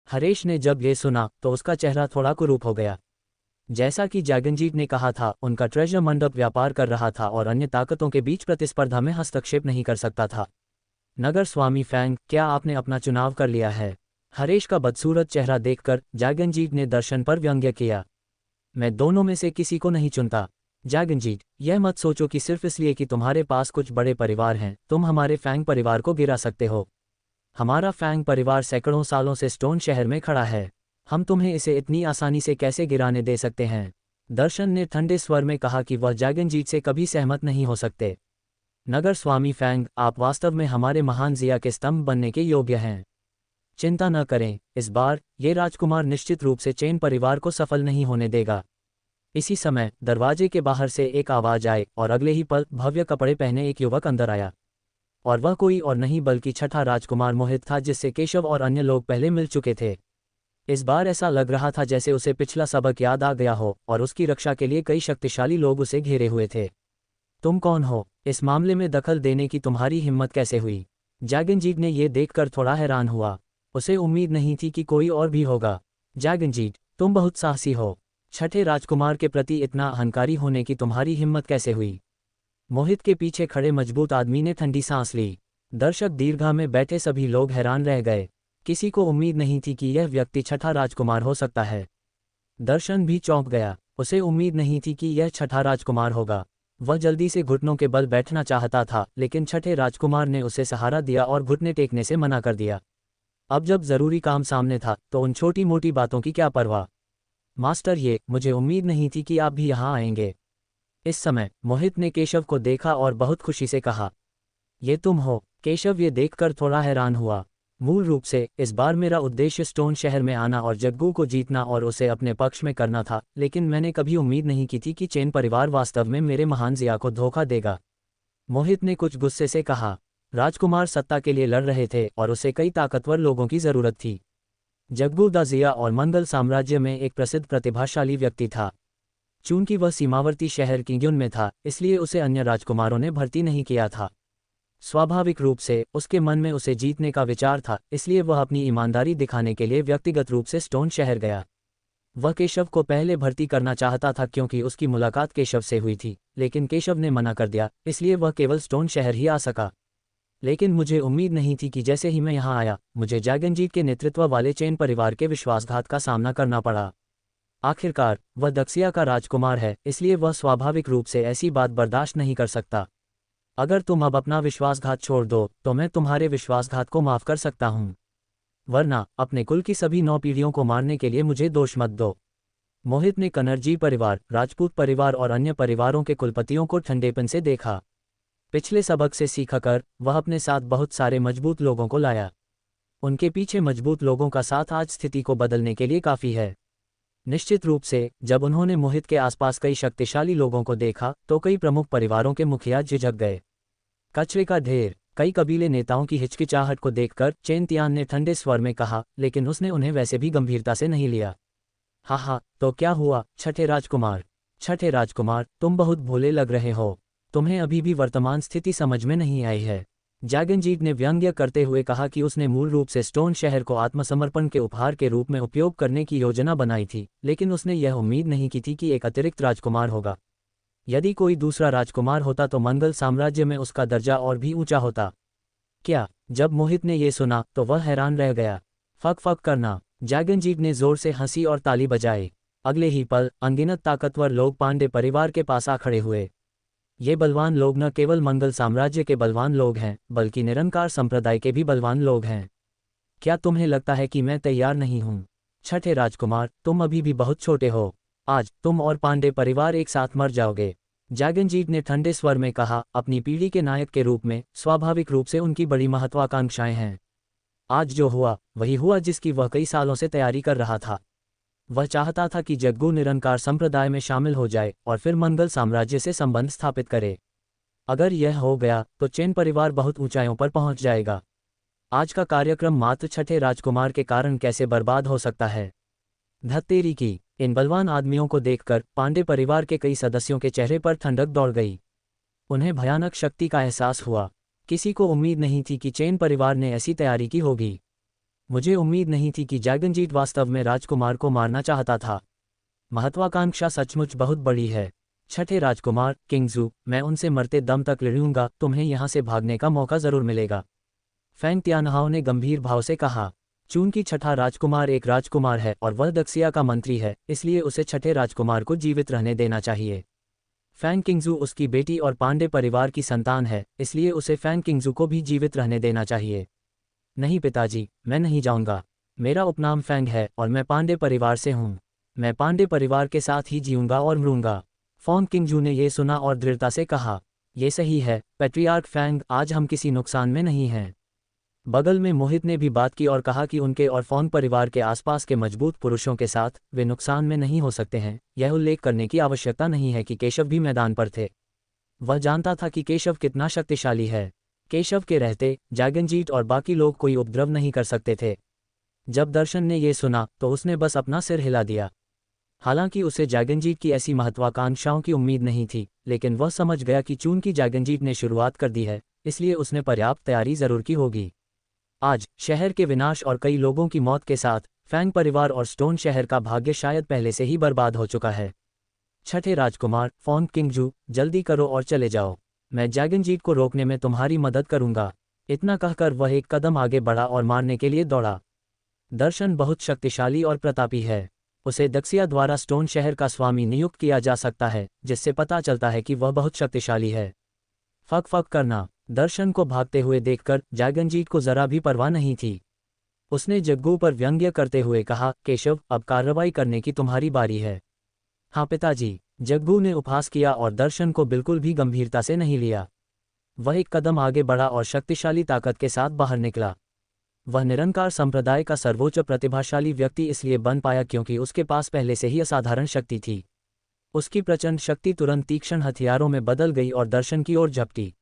हरेश ने जब ये सुना तो उसका चेहरा थोड़ा कुरूप हो गया। जैसा कि जैगनजीत ने कहा था, उनका ट्रेजर मंडप व्यापार कर रहा था और अन्य ताकतों के बीच प्रतिस्पर्धा में हस्तक्षेप नहीं कर सकता था। नगर स्वामी फैंग, क्या आपने अपना चुनाव कर लिया है? हरेश का बदसूरत चेहरा देखकर जैगनजीत ने दर्शन पर व्यंग्य किया। मैं दोनों में से किसी को नहीं चुनता। जैगनजीत, यह मत सोचो कि सिर्फ इसलिए कि तुम्हारे पास कुछ बड़े परिवार हैं तुम हमारे फैंग परिवार को गिरा सकते हो। हमारा फैंग परिवार सैकड़ों सालों से स्टोन शहर में खड़ा है। हम तुम्हें इसे इतनी आसानी से कैसे गिराने दे सकते हैं? दर्शन ने ठंडे स्वर में कहा कि वह जैगनजीत से कभी सहमत नहीं हो सकते। नगर स्वामी फैंग, आप वास्तव में हमारे महान जिया के स्तंभ बनने के योग्य हैं। चिंता न करें, इस बार ये राजकुमार निश्चित रूप से चेन परिवार को सफल नहीं होने देगा। इसी समय दरवाजे के बाहर से एक आवाज आई और अगले ही पल भव्य कपड़े पहने एक युवक अंदर आया। और वह कोई और नहीं बल्कि छठा राजकुमार मोहित था, जिससे केशव और अन्य लोग पहले मिल चुके थे। इस बार ऐसा लग रहा था जैसे उसे पिछला सबक याद आ गया हो और उसकी रक्षा के लिए कई शक्तिशाली लोग उसे घेरे हुए थे। तुम कौन हो? इस मामले में दखल देने की तुम्हारी हिम्मत कैसे हुई? जैगनजीत ने यह देखकर थोड़ा हैरान हुआ। उसे उम्मीद नहीं थी कि कोई और भी होगा। जैगनजीत, तुम बहुत साहसी हो। छठे राजकुमार के प्रति इतना अहंकारी होने की तुम्हारी हिम्मत कैसे हुई? मोहित के पीछे खड़े मजबूत आदमी ने ठंडी सांस ली। दर्शक दीर्घा में बैठे सभी लोग हैरान रह गए। किसी को उम्मीद नहीं थी कि यह व्यक्ति छठा राजकुमार हो सकता है। दर्शन भी चौंक गया। उसे उम्मीद नहीं थी कि यह छठा राजकुमार होगा। वह जल्दी से घुटनों के बल बैठना चाहता था, लेकिन छठे राजकुमार ने उसे सहारा दिया और घुटने टेकने से मना कर दिया। अब जब जरूरी काम सामने था तो उन छोटी मोटी बातों की क्या परवाह। मास्टर, मुझे उम्मीद नहीं थी कि आप भी यहाँ आएंगे। इस समय मोहित ने केशव को देखा और बहुत खुशी से कहा, ये तुम हो? केशव ये देखकर थोड़ा हैरान हुआ। मूल रूप से इस बार मेरा उद्देश्य स्टोन शहर में आना और जग्गू को जीतना और उसे अपने पक्ष में करना था, लेकिन मैंने कभी उम्मीद नहीं की थी कि चेन परिवार वास्तव में मेरे महान जिया को धोखा देगा। मोहित ने कुछ गुस्से से कहा। राजकुमार सत्ता के लिए लड़ रहे थे और उसे कई ताकतवर लोगों की जरूरत थी। जग्गू द जिया और मंगल साम्राज्य में एक प्रसिद्ध प्रतिभाशाली व्यक्ति था। चूंकि वह सीमावर्ती शहर किंग्युन में था, इसलिए उसे अन्य राजकुमारों ने भर्ती नहीं किया था। स्वाभाविक रूप से उसके मन में उसे जीतने का विचार था, इसलिए वह अपनी ईमानदारी दिखाने के लिए व्यक्तिगत रूप से स्टोन शहर गया। वह केशव को पहले भर्ती करना चाहता था क्योंकि उसकी मुलाकात केशव से हुई थी, लेकिन केशव ने मना कर दिया, इसलिए वह केवल स्टोन शहर ही आ सका। लेकिन मुझे उम्मीद नहीं थी कि जैसे ही मैं यहाँ आया, मुझे जैगनजीत के नेतृत्व वाले चेन परिवार के विश्वासघात का सामना करना पड़ा। आखिरकार वह दक्षिया का राजकुमार है, इसलिए वह स्वाभाविक रूप से ऐसी बात बर्दाश्त नहीं कर सकता। अगर तुम अब अपना विश्वासघात छोड़ दो तो मैं तुम्हारे विश्वासघात को माफ कर सकता हूँ, वरना अपने कुल की सभी 9 पीढ़ियों को मारने के लिए मुझे दोष मत दो। मोहित ने कनर्जी परिवार, राजपूत परिवार और अन्य परिवारों के कुलपतियों को ठंडेपन से देखा। पिछले सबक से सीखकर वह अपने साथ बहुत सारे मजबूत लोगों को लाया। उनके पीछे मजबूत लोगों का साथ आज स्थिति को बदलने के लिए काफ़ी है। निश्चित रूप से जब उन्होंने मोहित के आसपास कई शक्तिशाली लोगों को देखा तो कई प्रमुख परिवारों के मुखिया झिझक गए। कचरे का ढेर, कई कबीले नेताओं की हिचकिचाहट को देखकर चेन तियान ने ठंडे स्वर में कहा, लेकिन उसने उन्हें वैसे भी गंभीरता से नहीं लिया। हाँ, तो क्या हुआ छठे राजकुमार? छठे राजकुमार, तुम बहुत भोले लग रहे हो। तुम्हें अभी भी वर्तमान स्थिति समझ में नहीं आई है। जैगनजीत ने व्यंग्य करते हुए कहा कि उसने मूल रूप से स्टोन शहर को आत्मसमर्पण के उपहार के रूप में उपयोग करने की योजना बनाई थी, लेकिन उसने यह उम्मीद नहीं की थी कि एक अतिरिक्त राजकुमार होगा। यदि कोई दूसरा राजकुमार होता तो मंगल साम्राज्य में उसका दर्जा और भी ऊंचा होता। क्या? जब मोहित ने यह सुना तो वह हैरान रह गया। फक फक करना। जैगनजीत ने जोर से हंसी और ताली बजाई। अगले ही पल अनगिनत ताकतवर लोग पांडे परिवार के पास आ खड़े हुए। ये बलवान लोग न केवल मंगल साम्राज्य के बलवान लोग हैं, बल्कि निरंकार संप्रदाय के भी बलवान लोग हैं। क्या तुम्हें लगता है कि मैं तैयार नहीं हूँ? छठे राजकुमार, तुम अभी भी बहुत छोटे हो। आज तुम और पांडे परिवार एक साथ मर जाओगे। जैगनजीत ने ठंडे स्वर में कहा, अपनी पीढ़ी के नायक के रूप में स्वाभाविक रूप से उनकी बड़ी महत्वाकांक्षाएं हैं। आज जो हुआ वही हुआ जिसकी वह कई सालों से तैयारी कर रहा था। वह चाहता था कि जग्गू निरंकार संप्रदाय में शामिल हो जाए और फिर मंगल साम्राज्य से संबंध स्थापित करे। अगर यह हो गया तो चेन परिवार बहुत ऊंचाइयों पर पहुंच जाएगा। आज का कार्यक्रम मात्र छठे राजकुमार के कारण कैसे बर्बाद हो सकता है? धत्तेरी की। इन बलवान आदमियों को देखकर पांडे परिवार के कई सदस्यों के चेहरे पर ठंडक दौड़ गई। उन्हें भयानक शक्ति का एहसास हुआ। किसी को उम्मीद नहीं थी कि चेन परिवार ने ऐसी तैयारी की होगी। मुझे उम्मीद नहीं थी कि जैगनजीत वास्तव में राजकुमार को मारना चाहता था। महत्वाकांक्षा सचमुच बहुत बड़ी है। छठे राजकुमार किंगजू, मैं उनसे मरते दम तक लड़ूंगा, तुम्हें यहाँ से भागने का मौका जरूर मिलेगा। फैंग तियानहाओ ने गंभीर भाव से कहा। चूंकि छठा राजकुमार एक राजकुमार है और वह दक्सिया का मंत्री है, इसलिए उसे छठे राजकुमार को जीवित रहने देना चाहिए। फैंग किंगजू उसकी बेटी और पांडे परिवार की संतान है, इसलिए उसे फैंग किंगजू को भी जीवित रहने देना चाहिए। नहीं पिताजी, मैं नहीं जाऊंगा। मेरा उपनाम फैंग है और मैं पांडे परिवार से हूँ। मैं पांडे परिवार के साथ ही जीऊंगा और मरूंगा। फॉन्ग किंगजू ने यह सुना और दृढ़ता से कहा, यह सही है पैट्रियार्क फैंग, आज हम किसी नुकसान में नहीं हैं। बगल में मोहित ने भी बात की और कहा कि उनके और फॉन्ग परिवार के आसपास के मजबूत पुरुषों के साथ वे नुकसान में नहीं हो सकते हैं। यह उल्लेख करने की आवश्यकता नहीं है कि केशव भी मैदान पर थे। वह जानता था कि केशव कितना शक्तिशाली है। केशव के रहते जैगनजीत और बाकी लोग कोई उपद्रव नहीं कर सकते थे। जब दर्शन ने यह सुना तो उसने बस अपना सिर हिला दिया। हालांकि उसे जैगनजीत की ऐसी महत्वाकांक्षाओं की उम्मीद नहीं थी, लेकिन वह समझ गया कि चूंकि जैगनजीत ने शुरुआत कर दी है, इसलिए उसने पर्याप्त तैयारी जरूर की होगी। आज शहर के विनाश और कई लोगों की मौत के साथ फैंग परिवार और स्टोन शहर का भाग्य शायद पहले से ही बर्बाद हो चुका है। छठे राजकुमार फॉन्ग किंगजू, जल्दी करो और चले जाओ। मैं जैगनजीत को रोकने में तुम्हारी मदद करूंगा। इतना कहकर वह एक कदम आगे बढ़ा और मारने के लिए दौड़ा। दर्शन बहुत शक्तिशाली और प्रतापी है। उसे दक्सिया द्वारा स्टोन शहर का स्वामी नियुक्त किया जा सकता है, जिससे पता चलता है कि वह बहुत शक्तिशाली है। फक फक करना। दर्शन को भागते हुए देखकर जैगनजीत को जरा भी परवाह नहीं थी। उसने जग्गू पर व्यंग्य करते हुए कहा, केशव, अब कार्रवाई करने की तुम्हारी बारी है। हाँ पिताजी। जग्गू ने उपहास किया और दर्शन को बिल्कुल भी गंभीरता से नहीं लिया। वह एक कदम आगे बढ़ा और शक्तिशाली ताकत के साथ बाहर निकला। वह निरंकार संप्रदाय का सर्वोच्च प्रतिभाशाली व्यक्ति इसलिए बन पाया क्योंकि उसके पास पहले से ही असाधारण शक्ति थी। उसकी प्रचंड शक्ति तुरंत तीक्ष्ण हथियारों में बदल गई और दर्शन की ओर झपटी।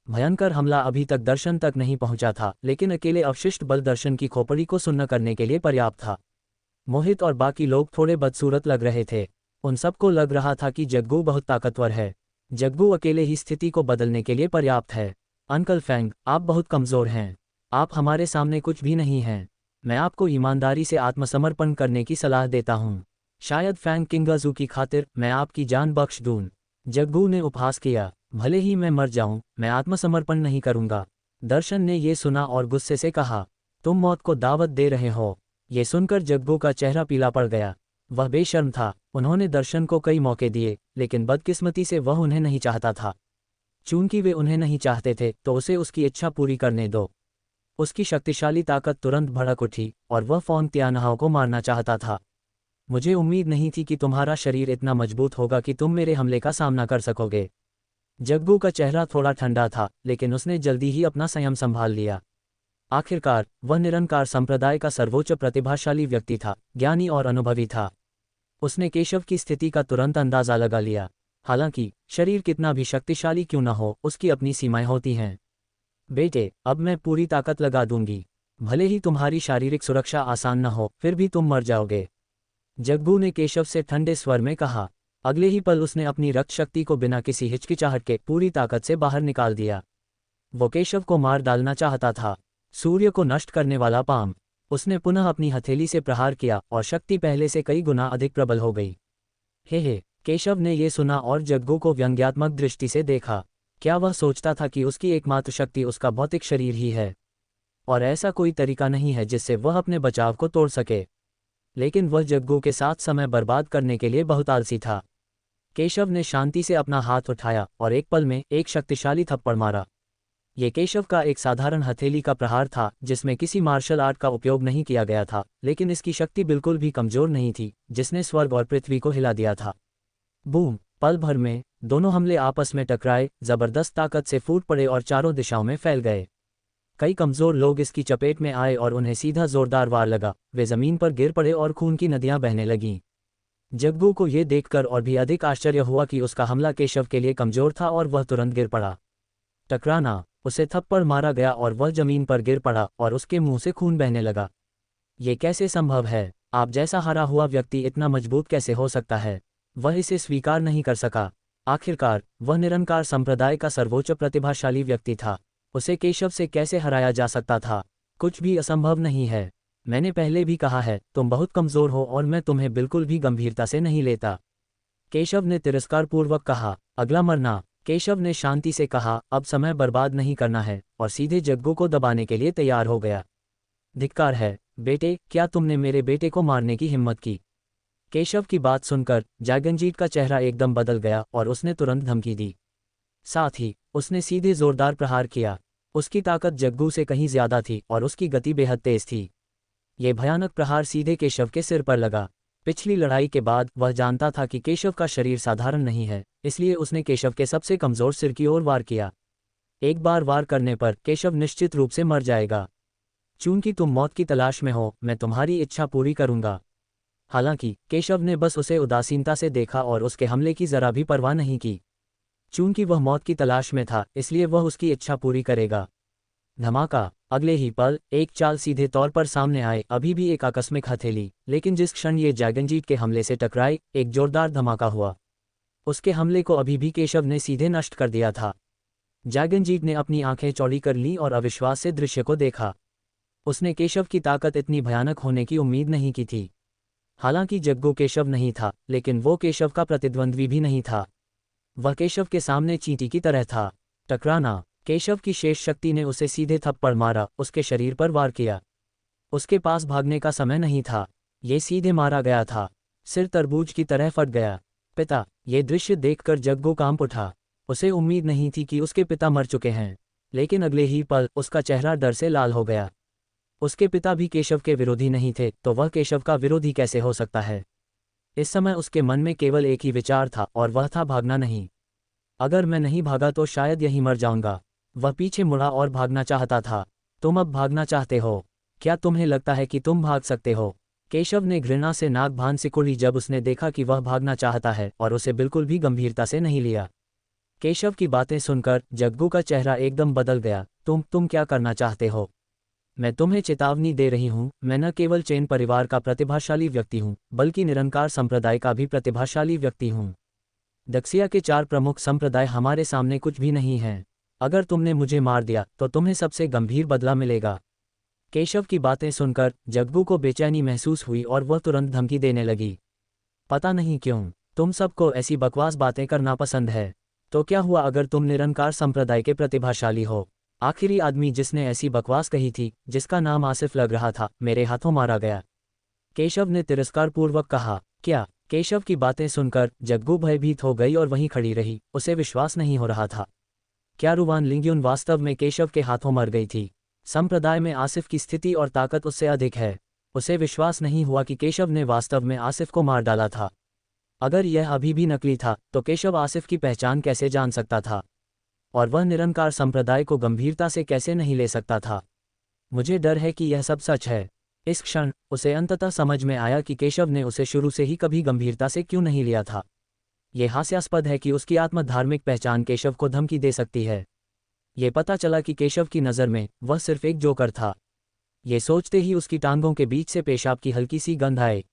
भयंकर हमला अभी तक दर्शन तक नहीं पहुंचा था, लेकिन अकेले अवशिष्ट बल दर्शन की खोपड़ी को सुन्न करने के लिए पर्याप्त था। मोहित और बाकी लोग थोड़े बदसूरत लग रहे थे। उन सबको लग रहा था कि जग्गू बहुत ताकतवर है। जग्गू अकेले ही स्थिति को बदलने के लिए पर्याप्त है। अंकल फैंग, आप बहुत कमजोर हैं। आप हमारे सामने कुछ भी नहीं हैं। मैं आपको ईमानदारी से आत्मसमर्पण करने की सलाह देता हूँ। शायद फैंग किंगजू की खातिर मैं आपकी जान बख्श दूं। जग्गू ने उपहास किया। भले ही मैं मर जाऊं, मैं आत्मसमर्पण नहीं करूंगा। दर्शन ने यह सुना और गुस्से से कहा, तुम मौत को दावत दे रहे हो। ये सुनकर जग्गू का चेहरा पीला पड़ गया। वह बेशर्म था। उन्होंने दर्शन को कई मौके दिए, लेकिन बदकिस्मती से वह उन्हें नहीं चाहता था। चूंकि वे उन्हें नहीं चाहते थे तो उसे उसकी इच्छा पूरी करने दो। उसकी शक्तिशाली ताकत तुरंत भड़क उठी और वह फॉन्ग तियानहाओ को मारना चाहता था। मुझे उम्मीद नहीं थी कि तुम्हारा शरीर इतना मजबूत होगा कि तुम मेरे हमले का सामना कर सकोगे। जग्गू का चेहरा थोड़ा ठंडा था, लेकिन उसने जल्दी ही अपना संयम संभाल लिया। आखिरकार वह निरंकार संप्रदाय का सर्वोच्च प्रतिभाशाली व्यक्ति था, ज्ञानी और अनुभवी था। उसने केशव की स्थिति का तुरंत अंदाजा लगा लिया। हालांकि शरीर कितना भी शक्तिशाली क्यों न हो, उसकी अपनी सीमाएं होती हैं। बेटे, अब मैं पूरी ताकत लगा दूंगी। भले ही तुम्हारी शारीरिक सुरक्षा आसान न हो, फिर भी तुम मर जाओगे। जग्गू ने केशव से ठंडे स्वर में कहा। अगले ही पल उसने अपनी रक्त शक्ति को बिना किसी हिचकिचाहट के पूरी ताकत से बाहर निकाल दिया। वो केशव को मार डालना चाहता था। सूर्य को नष्ट करने वाला पाम। उसने पुनः अपनी हथेली से प्रहार किया और शक्ति पहले से कई गुना अधिक प्रबल हो गई। हे, केशव ने यह सुना और जग्गू को व्यंग्यात्मक दृष्टि से देखा। क्या वह सोचता था कि उसकी एकमात्र शक्ति उसका भौतिक शरीर ही है, और ऐसा कोई तरीका नहीं है जिससे वह अपने बचाव को तोड़ सके? लेकिन वह जग्गू के साथ समय बर्बाद करने के लिए बहुत आलसी था। केशव ने शांति से अपना हाथ उठाया और एक पल में एक शक्तिशाली थप्पड़ मारा। ये केशव का एक साधारण हथेली का प्रहार था, जिसमें किसी मार्शल आर्ट का उपयोग नहीं किया गया था, लेकिन इसकी शक्ति बिल्कुल भी कमजोर नहीं थी, जिसने स्वर्ग और पृथ्वी को हिला दिया था। बूम! पल भर में दोनों हमले आपस में टकराए, जबरदस्त ताकत से फूट पड़े और चारों दिशाओं में फैल गए। कई कमजोर लोग इसकी चपेट में आए और उन्हें सीधा जोरदार वार लगा। वे जमीन पर गिर पड़े और खून की नदियां बहने लगीं। जग्गू को यह देखकर और भी अधिक आश्चर्य हुआ कि उसका हमला केशव के लिए कमजोर था और वह तुरंत गिर पड़ा। टकराना, उसे थप्पड़ मारा गया और वह जमीन पर गिर पड़ा और उसके मुंह से खून बहने लगा। ये कैसे संभव है? आप जैसा हारा हुआ व्यक्ति इतना मजबूत कैसे हो सकता है? वह इसे स्वीकार नहीं कर सका। आखिरकार वह निरंकार संप्रदाय का सर्वोच्च प्रतिभाशाली व्यक्ति था। उसे केशव से कैसे हराया जा सकता था? कुछ भी असंभव नहीं है। मैंने पहले भी कहा है, तुम बहुत कमज़ोर हो और मैं तुम्हें बिल्कुल भी गंभीरता से नहीं लेता। केशव ने तिरस्कारपूर्वक कहा। अगला मरना। केशव ने शांति से कहा, अब समय बर्बाद नहीं करना है, और सीधे जग्गू को दबाने के लिए तैयार हो गया। धिक्कार है, बेटे, क्या तुमने मेरे बेटे को मारने की हिम्मत की? केशव की बात सुनकर जैगनजीत का चेहरा एकदम बदल गया और उसने तुरंत धमकी दी। साथ ही उसने सीधे जोरदार प्रहार किया। उसकी ताकत जग्गू से कहीं ज्यादा थी और उसकी गति बेहद तेज थी। ये भयानक प्रहार सीधे केशव के सिर पर लगा। पिछली लड़ाई के बाद वह जानता था कि केशव का शरीर साधारण नहीं है, इसलिए उसने केशव के सबसे कमजोर सिर की ओर वार किया। एक बार वार करने पर केशव निश्चित रूप से मर जाएगा। चूंकि तुम मौत की तलाश में हो, मैं तुम्हारी इच्छा पूरी करूंगा। हालांकि केशव ने बस उसे उदासीनता से देखा और उसके हमले की जरा भी परवाह नहीं की। चूंकि वह मौत की तलाश में था, इसलिए वह उसकी इच्छा पूरी करेगा। धमाका। अगले ही पल एक चाल सीधे तौर पर सामने आए, अभी भी एक आकस्मिक हथेली, लेकिन जिस क्षण ये जैगनजीत के हमले से टकराए, एक जोरदार धमाका हुआ। उसके हमले को अभी भी केशव ने सीधे नष्ट कर दिया था। जैगनजीत ने अपनी आंखें चौड़ी कर लीं और अविश्वास से दृश्य को देखा। उसने केशव की ताकत इतनी भयानक होने की उम्मीद नहीं की थी। हालांकि जग्गू केशव नहीं था, लेकिन वो केशव का प्रतिद्वंद्वी भी नहीं था। वह केशव के सामने चींटी की तरह था। टकराना। केशव की शेष शक्ति ने उसे सीधे थप्पड़ मारा, उसके शरीर पर वार किया। उसके पास भागने का समय नहीं था, ये सीधे मारा गया था। सिर तरबूज की तरह फट गया। पिता। ये दृश्य देखकर जग्गू कांप उठा। उसे उम्मीद नहीं थी कि उसके पिता मर चुके हैं, लेकिन अगले ही पल उसका चेहरा डर से लाल हो गया। उसके पिता भी केशव के विरोधी नहीं थे, तो वह केशव का विरोधी कैसे हो सकता है? इस समय उसके मन में केवल एक ही विचार था, और वह था भागना नहीं। अगर मैं नहीं भागा तो शायद यहीं मर जाऊंगा। वह पीछे मुड़ा और भागना चाहता था। तुम अब भागना चाहते हो? क्या तुम्हें लगता है कि तुम भाग सकते हो? केशव ने घृणा से नाक भान सिकुड़ी जब उसने देखा कि वह भागना चाहता है, और उसे बिल्कुल भी गंभीरता से नहीं लिया। केशव की बातें सुनकर जग्गू का चेहरा एकदम बदल गया। तुम क्या करना चाहते हो? मैं तुम्हें चेतावनी दे रही हूँ, मैं न केवल चैन परिवार का प्रतिभाशाली व्यक्ति हूँ, बल्कि निरंकार संप्रदाय का भी प्रतिभाशाली व्यक्ति हूँ। दक्षिया के 4 प्रमुख संप्रदाय हमारे सामने कुछ भी नहीं हैं। अगर तुमने मुझे मार दिया तो तुम्हें सबसे गंभीर बदला मिलेगा। केशव की बातें सुनकर जग्गू को बेचैनी महसूस हुई और वह तुरंत धमकी देने लगी। पता नहीं क्यों तुम सबको ऐसी बकवास बातें करना पसंद है। तो क्या हुआ अगर तुम निरंकार संप्रदाय के प्रतिभाशाली हो? आखिरी आदमी जिसने ऐसी बकवास कही थी, जिसका नाम आसिफ लग रहा था, मेरे हाथों मारा गया। केशव ने तिरस्कारपूर्वक कहा। क्या? केशव की बातें सुनकर जग्गू भयभीत हो गई और वहीं खड़ी रही। उसे विश्वास नहीं हो रहा था। क्या रुवान लिंग्युन वास्तव में केशव के हाथों मर गई थी? संप्रदाय में आसिफ की स्थिति और ताकत उससे अधिक है। उसे विश्वास नहीं हुआ कि केशव ने वास्तव में आसिफ को मार डाला था। अगर यह अभी भी नकली था, तो केशव आसिफ की पहचान कैसे जान सकता था? और वह निरंकार संप्रदाय को गंभीरता से कैसे नहीं ले सकता था? मुझे डर है कि यह सब सच है। इस क्षण उसे अंततः समझ में आया कि केशव ने उसे शुरू से ही कभी गंभीरता से क्यों नहीं लिया था। यह हास्यास्पद है कि उसकी आत्मधार्मिक पहचान केशव को धमकी दे सकती है। ये पता चला कि केशव की नज़र में वह सिर्फ एक जोकर था। ये सोचते ही उसकी टांगों के बीच से पेशाब की हल्की सी गंध आई।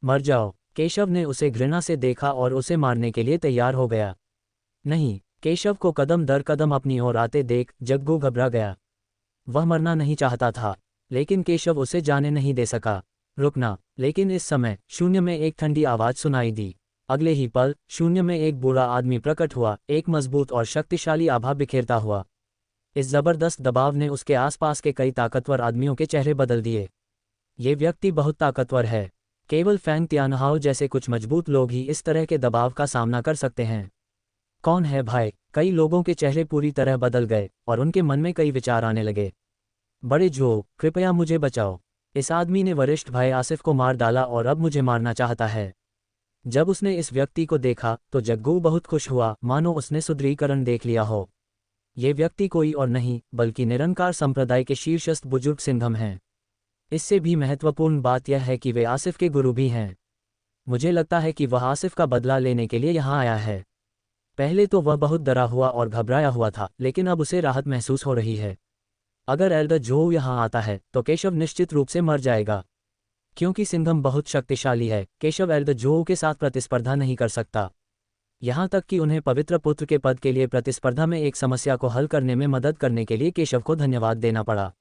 मर जाओ। केशव ने उसे घृणा से देखा और उसे मारने के लिए तैयार हो गया। नहीं। केशव को कदम दर कदम अपनी ओर आते देख जग्गू घबरा गया। वह मरना नहीं चाहता था, लेकिन केशव उसे जाने नहीं दे सका। रुकना। लेकिन इस समय शून्य में एक ठंडी आवाज़ सुनाई दी। अगले ही पल शून्य में एक बूढ़ा आदमी प्रकट हुआ, एक मजबूत और शक्तिशाली आभा बिखेरता हुआ। इस जबरदस्त दबाव ने उसके आसपास के कई ताकतवर आदमियों के चेहरे बदल दिए। ये व्यक्ति बहुत ताकतवर है। केवल फैंग तियानहाओ जैसे कुछ मजबूत लोग ही इस तरह के दबाव का सामना कर सकते हैं। कौन है भाई? कई लोगों के चेहरे पूरी तरह बदल गए और उनके मन में कई विचार आने लगे। बड़े जो, कृपया मुझे बचाओ। इस आदमी ने वरिष्ठ भाई आसिफ को मार डाला और अब मुझे मारना चाहता है। जब उसने इस व्यक्ति को देखा तो जग्गू बहुत खुश हुआ, मानो उसने सुदृढ़ीकरण देख लिया हो। ये व्यक्ति कोई और नहीं बल्कि निरंकार संप्रदाय के शीर्षस्थ बुजुर्ग सिंघम हैं। इससे भी महत्वपूर्ण बात यह है कि वे आसिफ के गुरु भी हैं। मुझे लगता है कि वह आसिफ का बदला लेने के लिए यहाँ आया है। पहले तो वह बहुत डरा हुआ और घबराया हुआ था, लेकिन अब उसे राहत महसूस हो रही है। अगर एल्डर जो यहाँ आता है तो केशव निश्चित रूप से मर जाएगा। क्योंकि सिंघम बहुत शक्तिशाली है, केशव एल्डर जो के साथ प्रतिस्पर्धा नहीं कर सकता। यहाँ तक कि उन्हें पवित्र पुत्र के पद के लिए प्रतिस्पर्धा में एक समस्या को हल करने में मदद करने के लिए केशव को धन्यवाद देना पड़ा।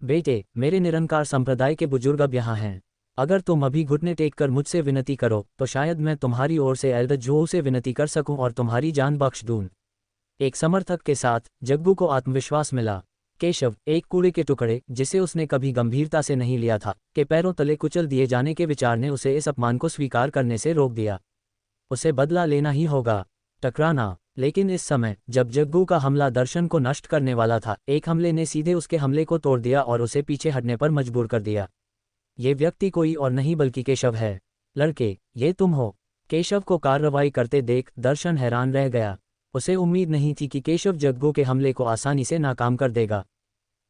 बेटे, मेरे निरंकार संप्रदाय के बुजुर्ग अब यहाँ हैं। अगर तुम अभी घुटने टेक कर मुझसे विनती करो तो शायद मैं तुम्हारी ओर से एल्डर जोऊ से विनती कर सकूं और तुम्हारी जान बख्श दूं। एक समर्थक के साथ जग्गू को आत्मविश्वास मिला। केशव, एक कूड़े के टुकड़े जिसे उसने कभी गंभीरता से नहीं लिया था, के पैरों तले कुचल दिए जाने के विचार ने उसे इस अपमान को स्वीकार करने से रोक दिया। उसे बदला लेना ही होगा, टकराना। लेकिन इस समय जब जग्गू का हमला दर्शन को नष्ट करने वाला था, एक हमले ने सीधे उसके हमले को तोड़ दिया और उसे पीछे हटने पर मजबूर कर दिया। ये व्यक्ति कोई और नहीं बल्कि केशव है। लड़के, ये तुम हो? केशव को कार्रवाई करते देख दर्शन हैरान रह गया। उसे उम्मीद नहीं थी कि केशव जग्गू के हमले को आसानी से नाकाम कर देगा।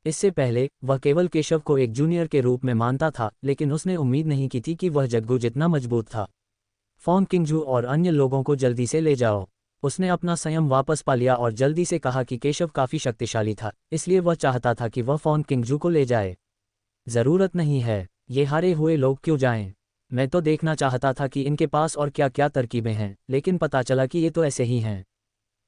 इससे पहले वह केवल केशव को एक जूनियर के रूप में मानता था, लेकिन उसने उम्मीद नहीं की थी कि वह जग्गू जितना मजबूत था। फॉन किंगजू और अन्य लोगों को जल्दी से ले जाओ। उसने अपना संयम वापस पा लिया और जल्दी से कहा कि केशव काफी शक्तिशाली था, इसलिए वह चाहता था कि वह फॉन किंगजू को ले जाए। जरूरत नहीं है, ये हारे हुए लोग क्यों जाएं? मैं तो देखना चाहता था कि इनके पास और क्या क्या तरकीबें हैं, लेकिन पता चला कि ये तो ऐसे ही हैं।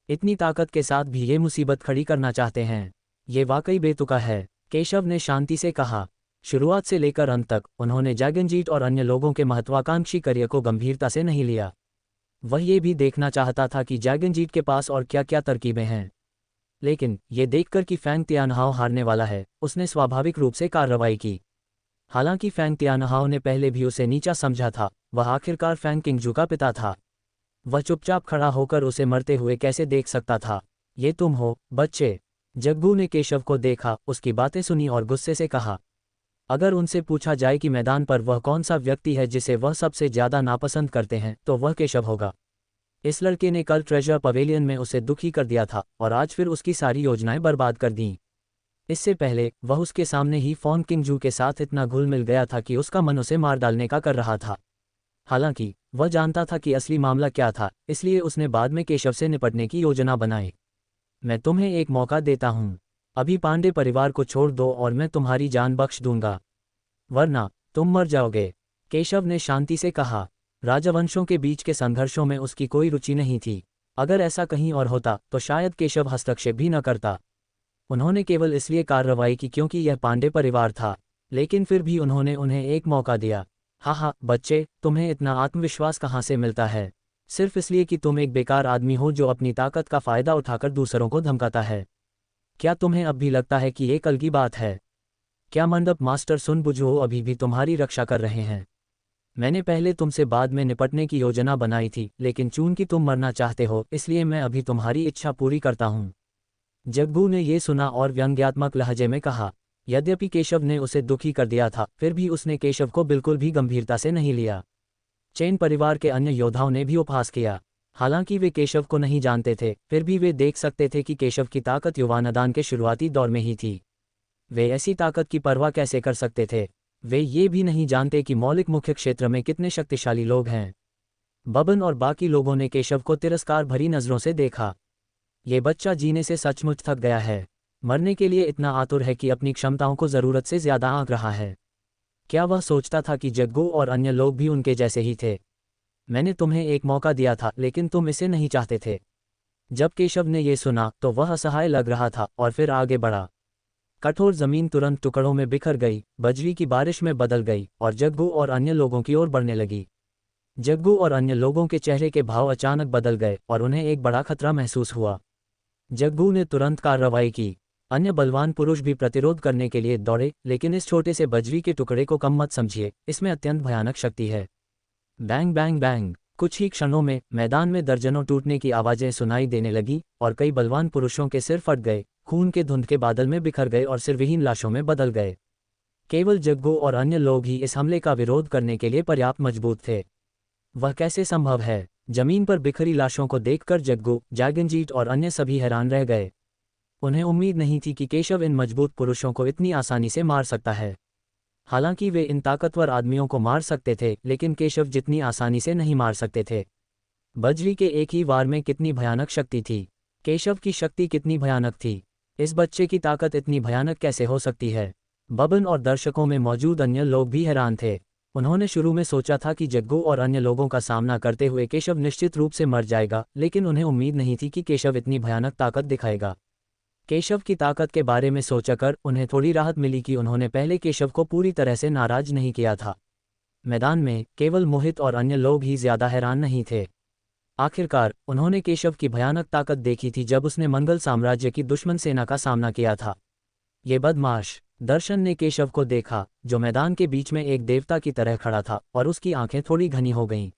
इतनी ताकत के साथ भी ये मुसीबत खड़ी करना चाहते हैं। ये वाकई बेतुका है, केशव ने शांति से कहा। शुरुआत से लेकर अंत तक उन्होंने जैगनजीत और अन्य लोगों के महत्वाकांक्षी कार्य को गंभीरता से नहीं लिया। वह ये भी देखना चाहता था कि जैगनजीत के पास और क्या क्या तरकीबें हैं। लेकिन ये देखकर कि फैंग तियानहाओ हारने वाला है, उसने स्वाभाविक रूप से कार्रवाई की। हालांकि फैंग तियानहाओ ने पहले भी उसे नीचा समझा था, वह आखिरकार फैंग किंगजू का पिता था। वह चुपचाप खड़ा होकर उसे मरते हुए कैसे देख सकता था? ये तुम हो, बच्चे? जग्गू ने केशव को देखा, उसकी बातें सुनी और गुस्से से कहा, अगर उनसे पूछा जाए कि मैदान पर वह कौन सा व्यक्ति है जिसे वह सबसे ज्यादा नापसंद करते हैं, तो वह केशव होगा। इस लड़के ने कल ट्रेजर पवेलियन में उसे दुखी कर दिया था और आज फिर उसकी सारी योजनाएं बर्बाद कर दीं। इससे पहले वह उसके सामने ही फॉन किंगजू के साथ इतना घुल मिल गया था कि उसका मन उसे मार डालने का कर रहा था। हालांकि वह जानता था कि असली मामला क्या था, इसलिए उसने बाद में केशव से निपटने की योजना बनाई। मैं तुम्हें एक मौका देता हूं, अभी पांडे परिवार को छोड़ दो और मैं तुम्हारी जान बख्श दूंगा, वरना तुम मर जाओगे, केशव ने शांति से कहा। राजवंशों के बीच के संघर्षों में उसकी कोई रुचि नहीं थी। अगर ऐसा कहीं और होता तो शायद केशव हस्तक्षेप भी न करता। उन्होंने केवल इसलिए कार्रवाई की क्योंकि यह पांडे परिवार था, लेकिन फिर भी उन्होंने उन्हें एक मौका दिया। हाँ, बच्चे, तुम्हें इतना आत्मविश्वास कहाँ से मिलता है? सिर्फ इसलिए कि तुम एक बेकार आदमी हो जो अपनी ताकत का फायदा उठाकर दूसरों को धमकाता है। क्या तुम्हें अब भी लगता है कि ये कल की बात है? क्या मंडप मास्टर सुन बुझो अभी भी तुम्हारी रक्षा कर रहे हैं? मैंने पहले तुमसे बाद में निपटने की योजना बनाई थी, लेकिन चूंकि तुम मरना चाहते हो इसलिए मैं अभी तुम्हारी इच्छा पूरी करता हूँ। जग्गू ने ये सुना और व्यंग्यात्मक लहजे में कहा। यद्यपि केशव ने उसे दुखी कर दिया था, फिर भी उसने केशव को बिल्कुल भी गंभीरता से नहीं लिया। चैन परिवार के अन्य योद्धाओं ने भी उपहास किया। हालांकि वे केशव को नहीं जानते थे, फिर भी वे देख सकते थे कि केशव की ताकत युवानदान के शुरुआती दौर में ही थी। वे ऐसी ताकत की परवाह कैसे कर सकते थे? वे ये भी नहीं जानते कि मौलिक मुख्य क्षेत्र में कितने शक्तिशाली लोग हैं। बबन और बाकी लोगों ने केशव को तिरस्कार भरी नजरों से देखा। ये बच्चा जीने से सचमुच थक गया है, मरने के लिए इतना आतुर है कि अपनी क्षमताओं को जरूरत से ज्यादा आंक रहा है। क्या वह सोचता था कि जग्गू और अन्य लोग भी उनके जैसे ही थे? मैंने तुम्हें एक मौका दिया था, लेकिन तुम इसे नहीं चाहते थे। जब केशव ने यह सुना तो वह असहाय लग रहा था और फिर आगे बढ़ा। कठोर जमीन तुरंत टुकड़ों में बिखर गई, बजरी की बारिश में बदल गई और जग्गू और अन्य लोगों की ओर बढ़ने लगी। जग्गू और अन्य लोगों के चेहरे के भाव अचानक बदल गए और उन्हें एक बड़ा खतरा महसूस हुआ। जग्गू ने तुरंत कार्रवाई की। अन्य बलवान पुरुष भी प्रतिरोध करने के लिए दौड़े, लेकिन इस छोटे से बजरी के टुकड़े को कम मत समझिए, इसमें अत्यंत भयानक शक्ति है। बैंग बैंग बैंग, कुछ ही क्षणों में मैदान में दर्जनों टूटने की आवाजें सुनाई देने लगी और कई बलवान पुरुषों के सिर फट गए, खून के धुंध के बादल में बिखर गए और सिरविहीन लाशों में बदल गए। केवल जग्गू और अन्य लोग ही इस हमले का विरोध करने के लिए पर्याप्त मजबूत थे। वह कैसे संभव है? जमीन पर बिखरी लाशों को देखकर जग्गू, जैगनजीत और अन्य सभी हैरान रह गए। उन्हें उम्मीद नहीं थी कि केशव इन मजबूत पुरुषों को इतनी आसानी से मार सकता है। हालांकि वे इन ताकतवर आदमियों को मार सकते थे, लेकिन केशव जितनी आसानी से नहीं मार सकते थे। बजरी के एक ही वार में कितनी भयानक शक्ति थी! केशव की शक्ति कितनी भयानक थी! इस बच्चे की ताकत इतनी भयानक कैसे हो सकती है? बबन और दर्शकों में मौजूद अन्य लोग भी हैरान थे। उन्होंने शुरू में सोचा था कि जग्गू और अन्य लोगों का सामना करते हुए केशव निश्चित रूप से मर जाएगा, लेकिन उन्हें उम्मीद नहीं थी कि केशव इतनी भयानक ताकत दिखाएगा। केशव की ताकत के बारे में सोचकर उन्हें थोड़ी राहत मिली कि उन्होंने पहले केशव को पूरी तरह से नाराज नहीं किया था। मैदान में केवल मोहित और अन्य लोग ही ज्यादा हैरान नहीं थे। आखिरकार उन्होंने केशव की भयानक ताकत देखी थी जब उसने मंगल साम्राज्य की दुश्मन सेना का सामना किया था। ये बदमाश। दर्शन ने केशव को देखा, जो मैदान के बीच में एक देवता की तरह खड़ा था, और उसकी आंखें थोड़ी घनी हो गईं।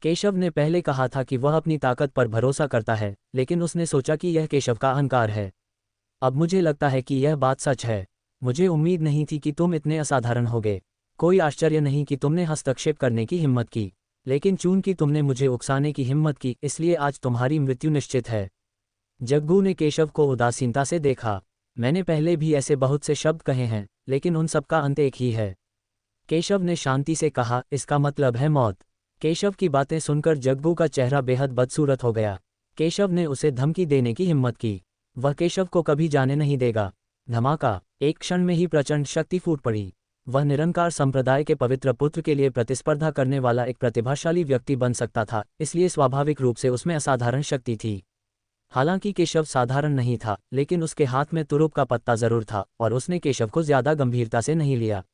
केशव ने पहले कहा था कि वह अपनी ताकत पर भरोसा करता है, लेकिन उसने सोचा कि यह केशव का अहंकार है। अब मुझे लगता है कि यह बात सच है। मुझे उम्मीद नहीं थी कि तुम इतने असाधारण होगे। कोई आश्चर्य नहीं कि तुमने हस्तक्षेप करने की हिम्मत की, लेकिन चूंकि तुमने मुझे उकसाने की हिम्मत की, इसलिए आज तुम्हारी मृत्यु निश्चित है। जग्गू ने केशव को उदासीनता से देखा। मैंने पहले भी ऐसे बहुत से शब्द कहे हैं, लेकिन उन सबका अंत एक ही है। केशव ने शांति से कहा, इसका मतलब है मौत। केशव की बातें सुनकर जग्गू का चेहरा बेहद बदसूरत हो गया। केशव ने उसे धमकी देने की हिम्मत की। वह केशव को कभी जाने नहीं देगा। धमाका। एक क्षण में ही प्रचंड शक्ति फूट पड़ी। वह निरंकार संप्रदाय के पवित्र पुत्र के लिए प्रतिस्पर्धा करने वाला एक प्रतिभाशाली व्यक्ति बन सकता था, इसलिए स्वाभाविक रूप से उसमें असाधारण शक्ति थी। हालांकि केशव साधारण नहीं था, लेकिन उसके हाथ में तुरुप का पत्ता जरूर था, और उसने केशव को ज्यादा गंभीरता से नहीं लिया।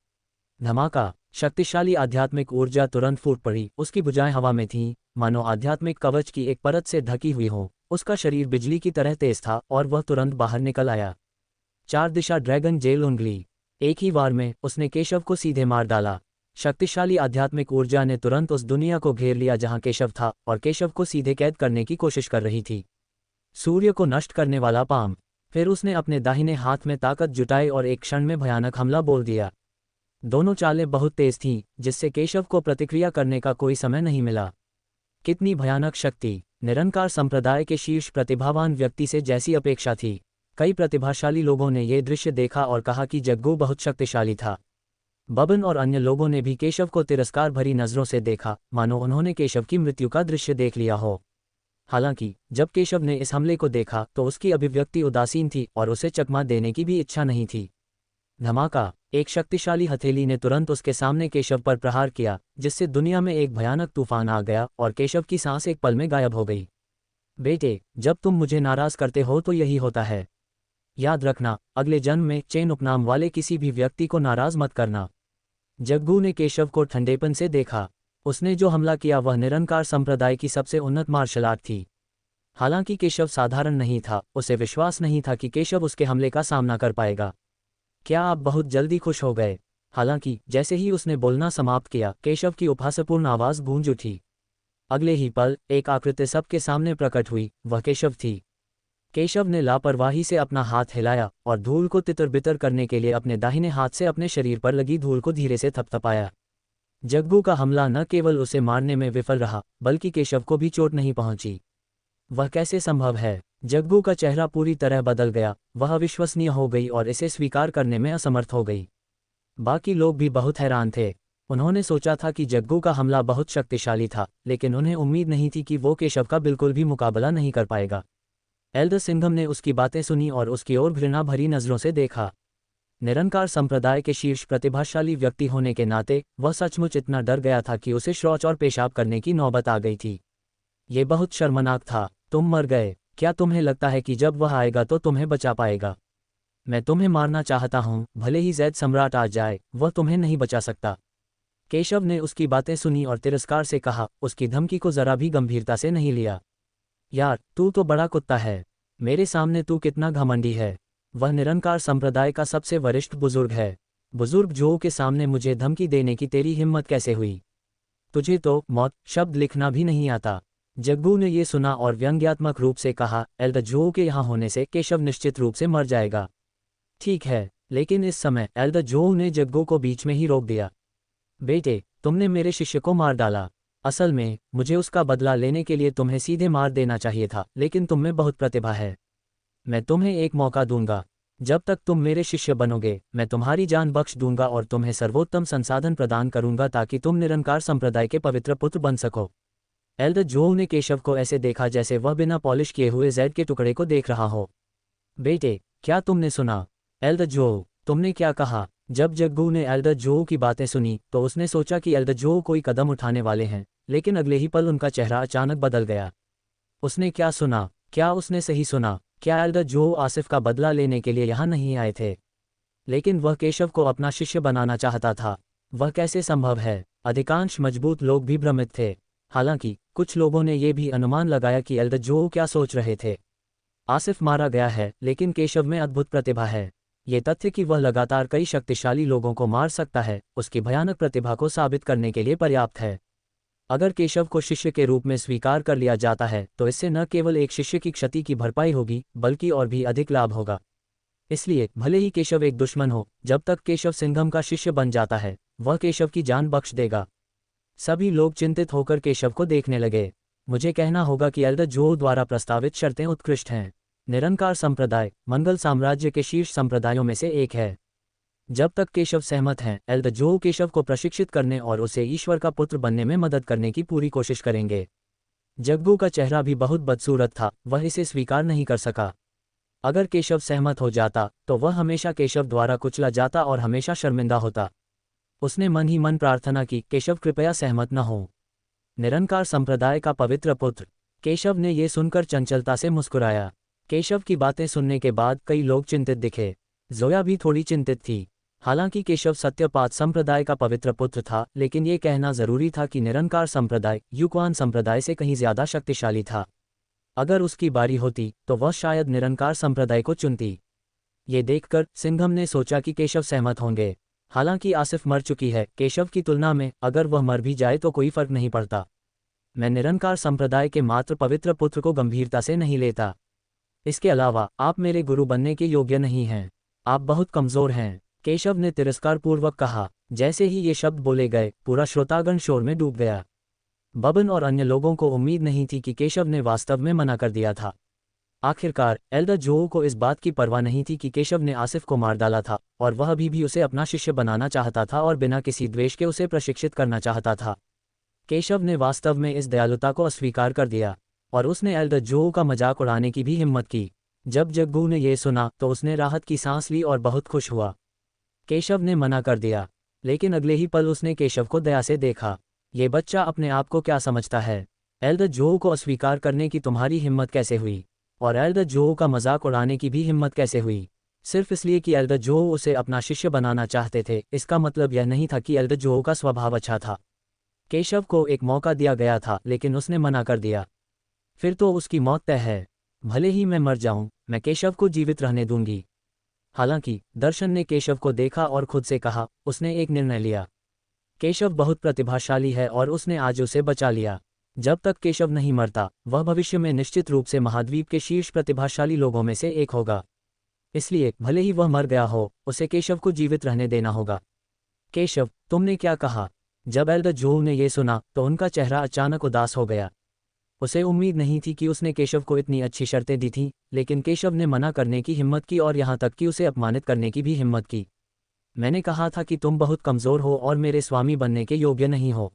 धमाका। शक्तिशाली आध्यात्मिक ऊर्जा तुरंत फूट पड़ी। उसकी भुजाएं हवा में थीं, मानो आध्यात्मिक कवच की एक परत से ढकी हुई हो। उसका शरीर बिजली की तरह तेज था, और वह तुरंत बाहर निकल आया। 4 दिशा ड्रैगन जेल उंगली। एक ही वार में उसने केशव को सीधे मार डाला। शक्तिशाली आध्यात्मिक ऊर्जा ने तुरंत उस दुनिया को घेर लिया जहां केशव था, और केशव को सीधे कैद करने की कोशिश कर रही थी। सूर्य को नष्ट करने वाला पाम। फिर उसने अपने दाहिने हाथ में ताकत जुटाई और एक क्षण में भयानक हमला बोल दिया। दोनों चालें बहुत तेज थीं, जिससे केशव को प्रतिक्रिया करने का कोई समय नहीं मिला। कितनी भयानक शक्ति। निरंकार संप्रदाय के शीर्ष प्रतिभावान व्यक्ति से जैसी अपेक्षा थी। कई प्रतिभाशाली लोगों ने यह दृश्य देखा और कहा कि जग्गू बहुत शक्तिशाली था। बबन और अन्य लोगों ने भी केशव को तिरस्कार भरी नजरों से देखा, मानो उन्होंने केशव की मृत्यु का दृश्य देख लिया हो। हालांकि जब केशव ने इस हमले को देखा तो उसकी अभिव्यक्ति उदासीन थी और उसे चकमा देने की भी इच्छा नहीं थी। धमाका। एक शक्तिशाली हथेली ने तुरंत उसके सामने केशव पर प्रहार किया, जिससे दुनिया में एक भयानक तूफान आ गया और केशव की सांस एक पल में गायब हो गई। बेटे, जब तुम मुझे नाराज करते हो तो यही होता है। याद रखना, अगले जन्म में चेन उपनाम वाले किसी भी व्यक्ति को नाराज मत करना। जग्गू ने केशव को ठंडेपन से देखा। उसने जो हमला किया वह निरंकार संप्रदाय की सबसे उन्नत मार्शल आर्ट थी। हालांकि केशव साधारण नहीं था, उसे विश्वास नहीं था कि केशव उसके हमले का सामना कर पाएगा। क्या आप बहुत जल्दी खुश हो गए? हालांकि जैसे ही उसने बोलना समाप्त किया, केशव की उपहासपूर्ण आवाज गूंज उठी। अगले ही पल एक आकृति सबके सामने प्रकट हुई। वह केशव थी। केशव ने लापरवाही से अपना हाथ हिलाया और धूल को तितर-बितर करने के लिए अपने दाहिने हाथ से अपने शरीर पर लगी धूल को धीरे से थपथपाया। जग्गू का हमला न केवल उसे मारने में विफल रहा, बल्कि केशव को भी चोट नहीं पहुंची। वह कैसे संभव है? जग्गू का चेहरा पूरी तरह बदल गया। वह अविश्वसनीय हो गई और इसे स्वीकार करने में असमर्थ हो गई। बाकी लोग भी बहुत हैरान थे। उन्होंने सोचा था कि जग्गू का हमला बहुत शक्तिशाली था, लेकिन उन्हें उम्मीद नहीं थी कि वो केशव का बिल्कुल भी मुकाबला नहीं कर पाएगा। एल्डर सिंघम ने उसकी बातें सुनी और उसकी ओर घृणा भरी नजरों से देखा। निरंकार संप्रदाय के शीर्ष प्रतिभाशाली व्यक्ति होने के नाते वह सचमुच इतना डर गया था कि उसे शौच और पेशाब करने की नौबत आ गई थी। ये बहुत शर्मनाक था। तुम मर गए। क्या तुम्हें लगता है कि जब वह आएगा तो तुम्हें बचा पाएगा? मैं तुम्हें मारना चाहता हूं, भले ही जैद सम्राट आ जाए, वह तुम्हें नहीं बचा सकता। केशव ने उसकी बातें सुनी और तिरस्कार से कहा, उसकी धमकी को जरा भी गंभीरता से नहीं लिया। यार, तू तो बड़ा कुत्ता है। मेरे सामने तू कितना घमंडी है। वह निरंकार संप्रदाय का सबसे वरिष्ठ बुजुर्ग है। बुजुर्ग जो के सामने मुझे धमकी देने की तेरी हिम्मत कैसे हुई? तुझे तो मौत शब्द लिखना भी नहीं आता। जग्गू ने ये सुना और व्यंग्यात्मक रूप से कहा, एल्डर जो के यहाँ होने से केशव निश्चित रूप से मर जाएगा। ठीक है, लेकिन इस समय एल्डर जो ने जग्गू को बीच में ही रोक दिया। बेटे, तुमने मेरे शिष्य को मार डाला। असल में मुझे उसका बदला लेने के लिए तुम्हें सीधे मार देना चाहिए था, लेकिन तुम में बहुत प्रतिभा है। मैं तुम्हें एक मौका दूंगा। जब तक तुम मेरे शिष्य बनोगे, मैं तुम्हारी जान बख्श दूंगा और तुम्हें सर्वोत्तम संसाधन प्रदान करूंगा ताकि तुम निरंकार संप्रदाय के पवित्र पुत्र बन सको। एल्डर जो ने केशव को ऐसे देखा जैसे वह बिना पॉलिश किए हुए जैड के टुकड़े को देख रहा हो। बेटे, क्या तुमने सुना? एल्डर जो, तुमने क्या कहा? जब जग्गू ने एल्डर जो की बातें सुनी तो उसने सोचा कि एल्डर जो कोई कदम उठाने वाले हैं, लेकिन अगले ही पल उनका चेहरा अचानक बदल गया। उसने क्या सुना? क्या उसने सही सुना? क्या एल्डर जो आसिफ का बदला लेने के लिए यहाँ नहीं आए थे? लेकिन वह केशव को अपना शिष्य बनाना चाहता था। वह कैसे संभव है? अधिकांश मजबूत लोग भी भ्रमित थे। हालांकि कुछ लोगों ने यह भी अनुमान लगाया कि एल्डर जो क्या सोच रहे थे। आसिफ मारा गया है, लेकिन केशव में अद्भुत प्रतिभा है। ये तथ्य कि वह लगातार कई शक्तिशाली लोगों को मार सकता है, उसकी भयानक प्रतिभा को साबित करने के लिए पर्याप्त है। अगर केशव को शिष्य के रूप में स्वीकार कर लिया जाता है तो इससे न केवल एक शिष्य की क्षति की भरपाई होगी, बल्कि और भी अधिक लाभ होगा। इसलिए भले ही केशव एक दुश्मन हो, जब तक केशव सिंघम का शिष्य बन जाता है, वह केशव की जान बख्श देगा। सभी लोग चिंतित होकर केशव को देखने लगे। मुझे कहना होगा कि एल्डर जो द्वारा प्रस्तावित शर्तें उत्कृष्ट हैं। निरंकार संप्रदाय मंगल साम्राज्य के शीर्ष संप्रदायों में से एक है। जब तक केशव सहमत हैं, एल्डर जो केशव को प्रशिक्षित करने और उसे ईश्वर का पुत्र बनने में मदद करने की पूरी कोशिश करेंगे। जग्गू का चेहरा भी बहुत बदसूरत था, वह इसे स्वीकार नहीं कर सका। अगर केशव सहमत हो जाता तो वह हमेशा केशव द्वारा कुचला जाता और हमेशा शर्मिंदा होता। उसने मन ही मन प्रार्थना की, केशव कृपया सहमत न हो। निरंकार संप्रदाय का पवित्र पुत्र। केशव ने यह सुनकर चंचलता से मुस्कुराया। केशव की बातें सुनने के बाद कई लोग चिंतित दिखे। जोया भी थोड़ी चिंतित थी। हालांकि केशव सत्यपात संप्रदाय का पवित्र पुत्र था, लेकिन ये कहना जरूरी था कि निरंकार संप्रदाय युक्वान संप्रदाय से कहीं ज्यादा शक्तिशाली था। अगर उसकी बारी होती तो वह शायद निरंकार संप्रदाय को चुनती। ये देखकर सिंघम ने सोचा कि केशव सहमत होंगे। हालांकि आसिफ मर चुकी है, केशव की तुलना में अगर वह मर भी जाए तो कोई फर्क नहीं पड़ता। मैं निरंकार संप्रदाय के मात्र पवित्र पुत्र को गंभीरता से नहीं लेता। इसके अलावा आप मेरे गुरु बनने के योग्य नहीं हैं। आप बहुत कमजोर हैं, केशव ने तिरस्कारपूर्वक कहा। जैसे ही ये शब्द बोले गए, पूरा श्रोतागण शोर में डूब गया। बबन और अन्य लोगों को उम्मीद नहीं थी कि केशव ने वास्तव में मना कर दिया था। आखिरकार एल्डर जो को इस बात की परवाह नहीं थी कि केशव ने आसिफ को मार डाला था, और वह अभी भी उसे अपना शिष्य बनाना चाहता था और बिना किसी द्वेष के उसे प्रशिक्षित करना चाहता था। केशव ने वास्तव में इस दयालुता को अस्वीकार कर दिया, और उसने एल्डर जो का मजाक उड़ाने की भी हिम्मत की। जब जग्गू ने यह सुना तो उसने राहत की सांस ली और बहुत खुश हुआ। केशव ने मना कर दिया, लेकिन अगले ही पल उसने केशव को दया से देखा। ये बच्चा अपने आप को क्या समझता है? एल्डर जो को अस्वीकार करने की तुम्हारी हिम्मत कैसे हुई? और एल्डर जो का मजाक उड़ाने की भी हिम्मत कैसे हुई? सिर्फ इसलिए कि एल्डर जो उसे अपना शिष्य बनाना चाहते थे, इसका मतलब यह नहीं था कि एल्डर जो का स्वभाव अच्छा था। केशव को एक मौका दिया गया था, लेकिन उसने मना कर दिया। फिर तो उसकी मौत तय है। भले ही मैं मर जाऊं, मैं केशव को जीवित रहने दूंगी। हालांकि दर्शन ने केशव को देखा और खुद से कहा, उसने एक निर्णय लिया। केशव बहुत प्रतिभाशाली है और उसने आज उसे बचा लिया। जब तक केशव नहीं मरता, वह भविष्य में निश्चित रूप से महाद्वीप के शीर्ष प्रतिभाशाली लोगों में से एक होगा। इसलिए भले ही वह मर गया हो, उसे केशव को जीवित रहने देना होगा। केशव, तुमने क्या कहा? जब एल्डर जो ने यह सुना तो उनका चेहरा अचानक उदास हो गया। उसे उम्मीद नहीं थी कि उसने केशव को इतनी अच्छी शर्तें दी थीं, लेकिन केशव ने मना करने की हिम्मत की और यहाँ तक कि उसे अपमानित करने की भी हिम्मत की। मैंने कहा था कि तुम बहुत कमज़ोर हो और मेरे स्वामी बनने के योग्य नहीं हो।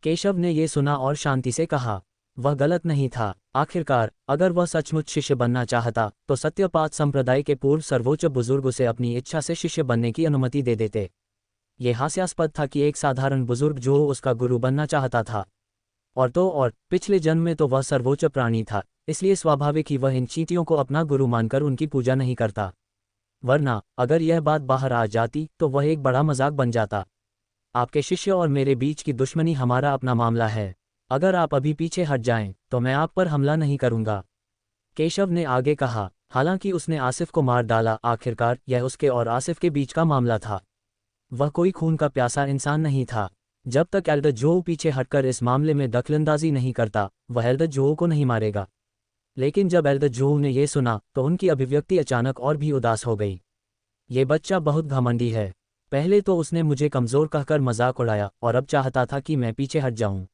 केशव ने यह सुना और शांति से कहा। वह गलत नहीं था। आखिरकार अगर वह सचमुच शिष्य बनना चाहता तो सत्यपात संप्रदाय के पूर्व सर्वोच्च बुजुर्ग उसे अपनी इच्छा से शिष्य बनने की अनुमति दे देते। ये हास्यास्पद था कि एक साधारण बुजुर्ग जो उसका गुरु बनना चाहता था। और पिछले जन्म में तो वह सर्वोच्च प्राणी था, इसलिए स्वाभाविक ही वह इन चींटियों को अपना गुरु मानकर उनकी पूजा नहीं करता। वरना अगर यह बात बाहर आ जाती तो वह एक बड़ा मजाक बन जाता। आपके शिष्य और मेरे बीच की दुश्मनी हमारा अपना मामला है। अगर आप अभी पीछे हट जाएं तो मैं आप पर हमला नहीं करूंगा, केशव ने आगे कहा। हालांकि उसने आसिफ को मार डाला, आखिरकार यह उसके और आसिफ के बीच का मामला था। वह कोई खून का प्यासा इंसान नहीं था। जब तक एल्डर जो पीछे हटकर इस मामले में दखलंदाजी नहीं करता, वह एल्डर जो को नहीं मारेगा। लेकिन जब एल्डर जो ने यह सुना तो उनकी अभिव्यक्ति अचानक और भी उदास हो गई। ये बच्चा बहुत घमंडी है। पहले तो उसने मुझे कमज़ोर कहकर मजाक उड़ाया और अब चाहता था कि मैं पीछे हट जाऊं,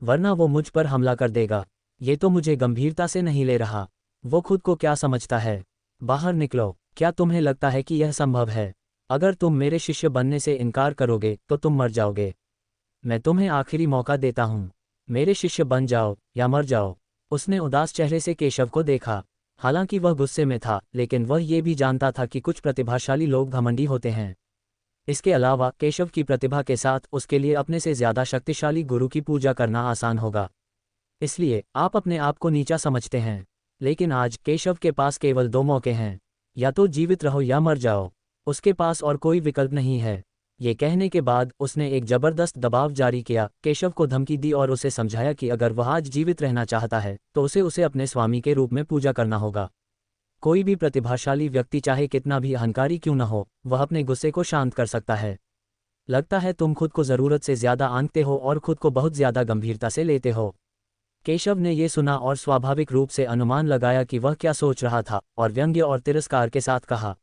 वरना वो मुझ पर हमला कर देगा। ये तो मुझे गंभीरता से नहीं ले रहा। वो खुद को क्या समझता है? बाहर निकलो। क्या तुम्हें लगता है कि यह संभव है? अगर तुम मेरे शिष्य बनने से इनकार करोगे तो तुम मर जाओगे। मैं तुम्हें आखिरी मौका देता हूँ, मेरे शिष्य बन जाओ या मर जाओ। उसने उदास चेहरे से केशव को देखा। हालांकि वह गुस्से में था, लेकिन वह ये भी जानता था कि कुछ प्रतिभाशाली लोग घमंडी होते हैं। इसके अलावा केशव की प्रतिभा के साथ उसके लिए अपने से ज्यादा शक्तिशाली गुरु की पूजा करना आसान होगा। इसलिए आप अपने आप को नीचा समझते हैं। लेकिन आज केशव के पास केवल 2 मौके हैं, या तो जीवित रहो या मर जाओ। उसके पास और कोई विकल्प नहीं है। ये कहने के बाद उसने एक जबरदस्त दबाव जारी किया, केशव को धमकी दी और उसे समझाया कि अगर वह आज जीवित रहना चाहता है तो उसे अपने स्वामी के रूप में पूजा करना होगा। कोई भी प्रतिभाशाली व्यक्ति चाहे कितना भी अहंकारी क्यों न हो, वह अपने गुस्से को शांत कर सकता है। लगता है तुम खुद को ज़रूरत से ज़्यादा आंकते हो और खुद को बहुत ज़्यादा गंभीरता से लेते हो। केशव ने ये सुना और स्वाभाविक रूप से अनुमान लगाया कि वह क्या सोच रहा था, और व्यंग्य और तिरस्कार के साथ कहा,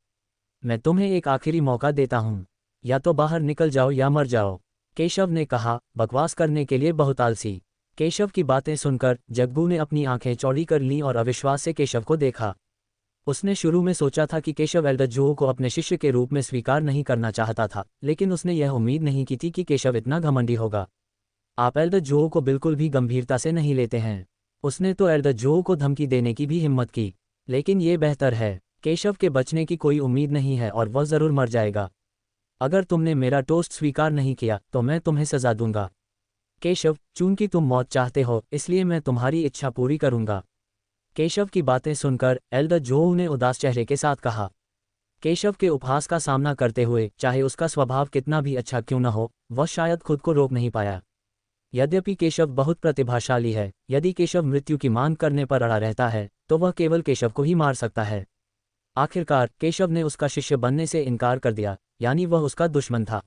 मैं तुम्हें एक आखिरी मौका देता हूँ, या तो बाहर निकल जाओ या मर जाओ। केशव ने कहा, बकवास करने के लिए बहुत आलसी। केशव की बातें सुनकर जग्गू ने अपनी आंखें चौड़ी कर लीं और अविश्वास से केशव को देखा। उसने शुरू में सोचा था कि केशव एल्डर जुओ को अपने शिष्य के रूप में स्वीकार नहीं करना चाहता था, लेकिन उसने यह उम्मीद नहीं की थी कि केशव इतना घमंडी होगा। आप एल्डर जुओ को बिल्कुल भी गंभीरता से नहीं लेते हैं। उसने तो एल्डर जुओ को धमकी देने की भी हिम्मत की, लेकिन ये बेहतर है। केशव के बचने की कोई उम्मीद नहीं है और वह जरूर मर जाएगा। अगर तुमने मेरा टोस्ट स्वीकार नहीं किया तो मैं तुम्हें सजा दूंगा। केशव, चूंकि तुम मौत चाहते हो इसलिए मैं तुम्हारी इच्छा पूरी करूंगा। केशव की बातें सुनकर एल्डर जुओ ने उदास चेहरे के साथ कहा। केशव के उपहास का सामना करते हुए, चाहे उसका स्वभाव कितना भी अच्छा क्यों न हो, वह शायद खुद को रोक नहीं पाया। यद्यपि केशव बहुत प्रतिभाशाली है, यदि केशव मृत्यु की मांग करने पर अड़ा रहता है तो वह केवल केशव को ही मार सकता है। आखिरकार केशव ने उसका शिष्य बनने से इनकार कर दिया, यानी वह उसका दुश्मन था।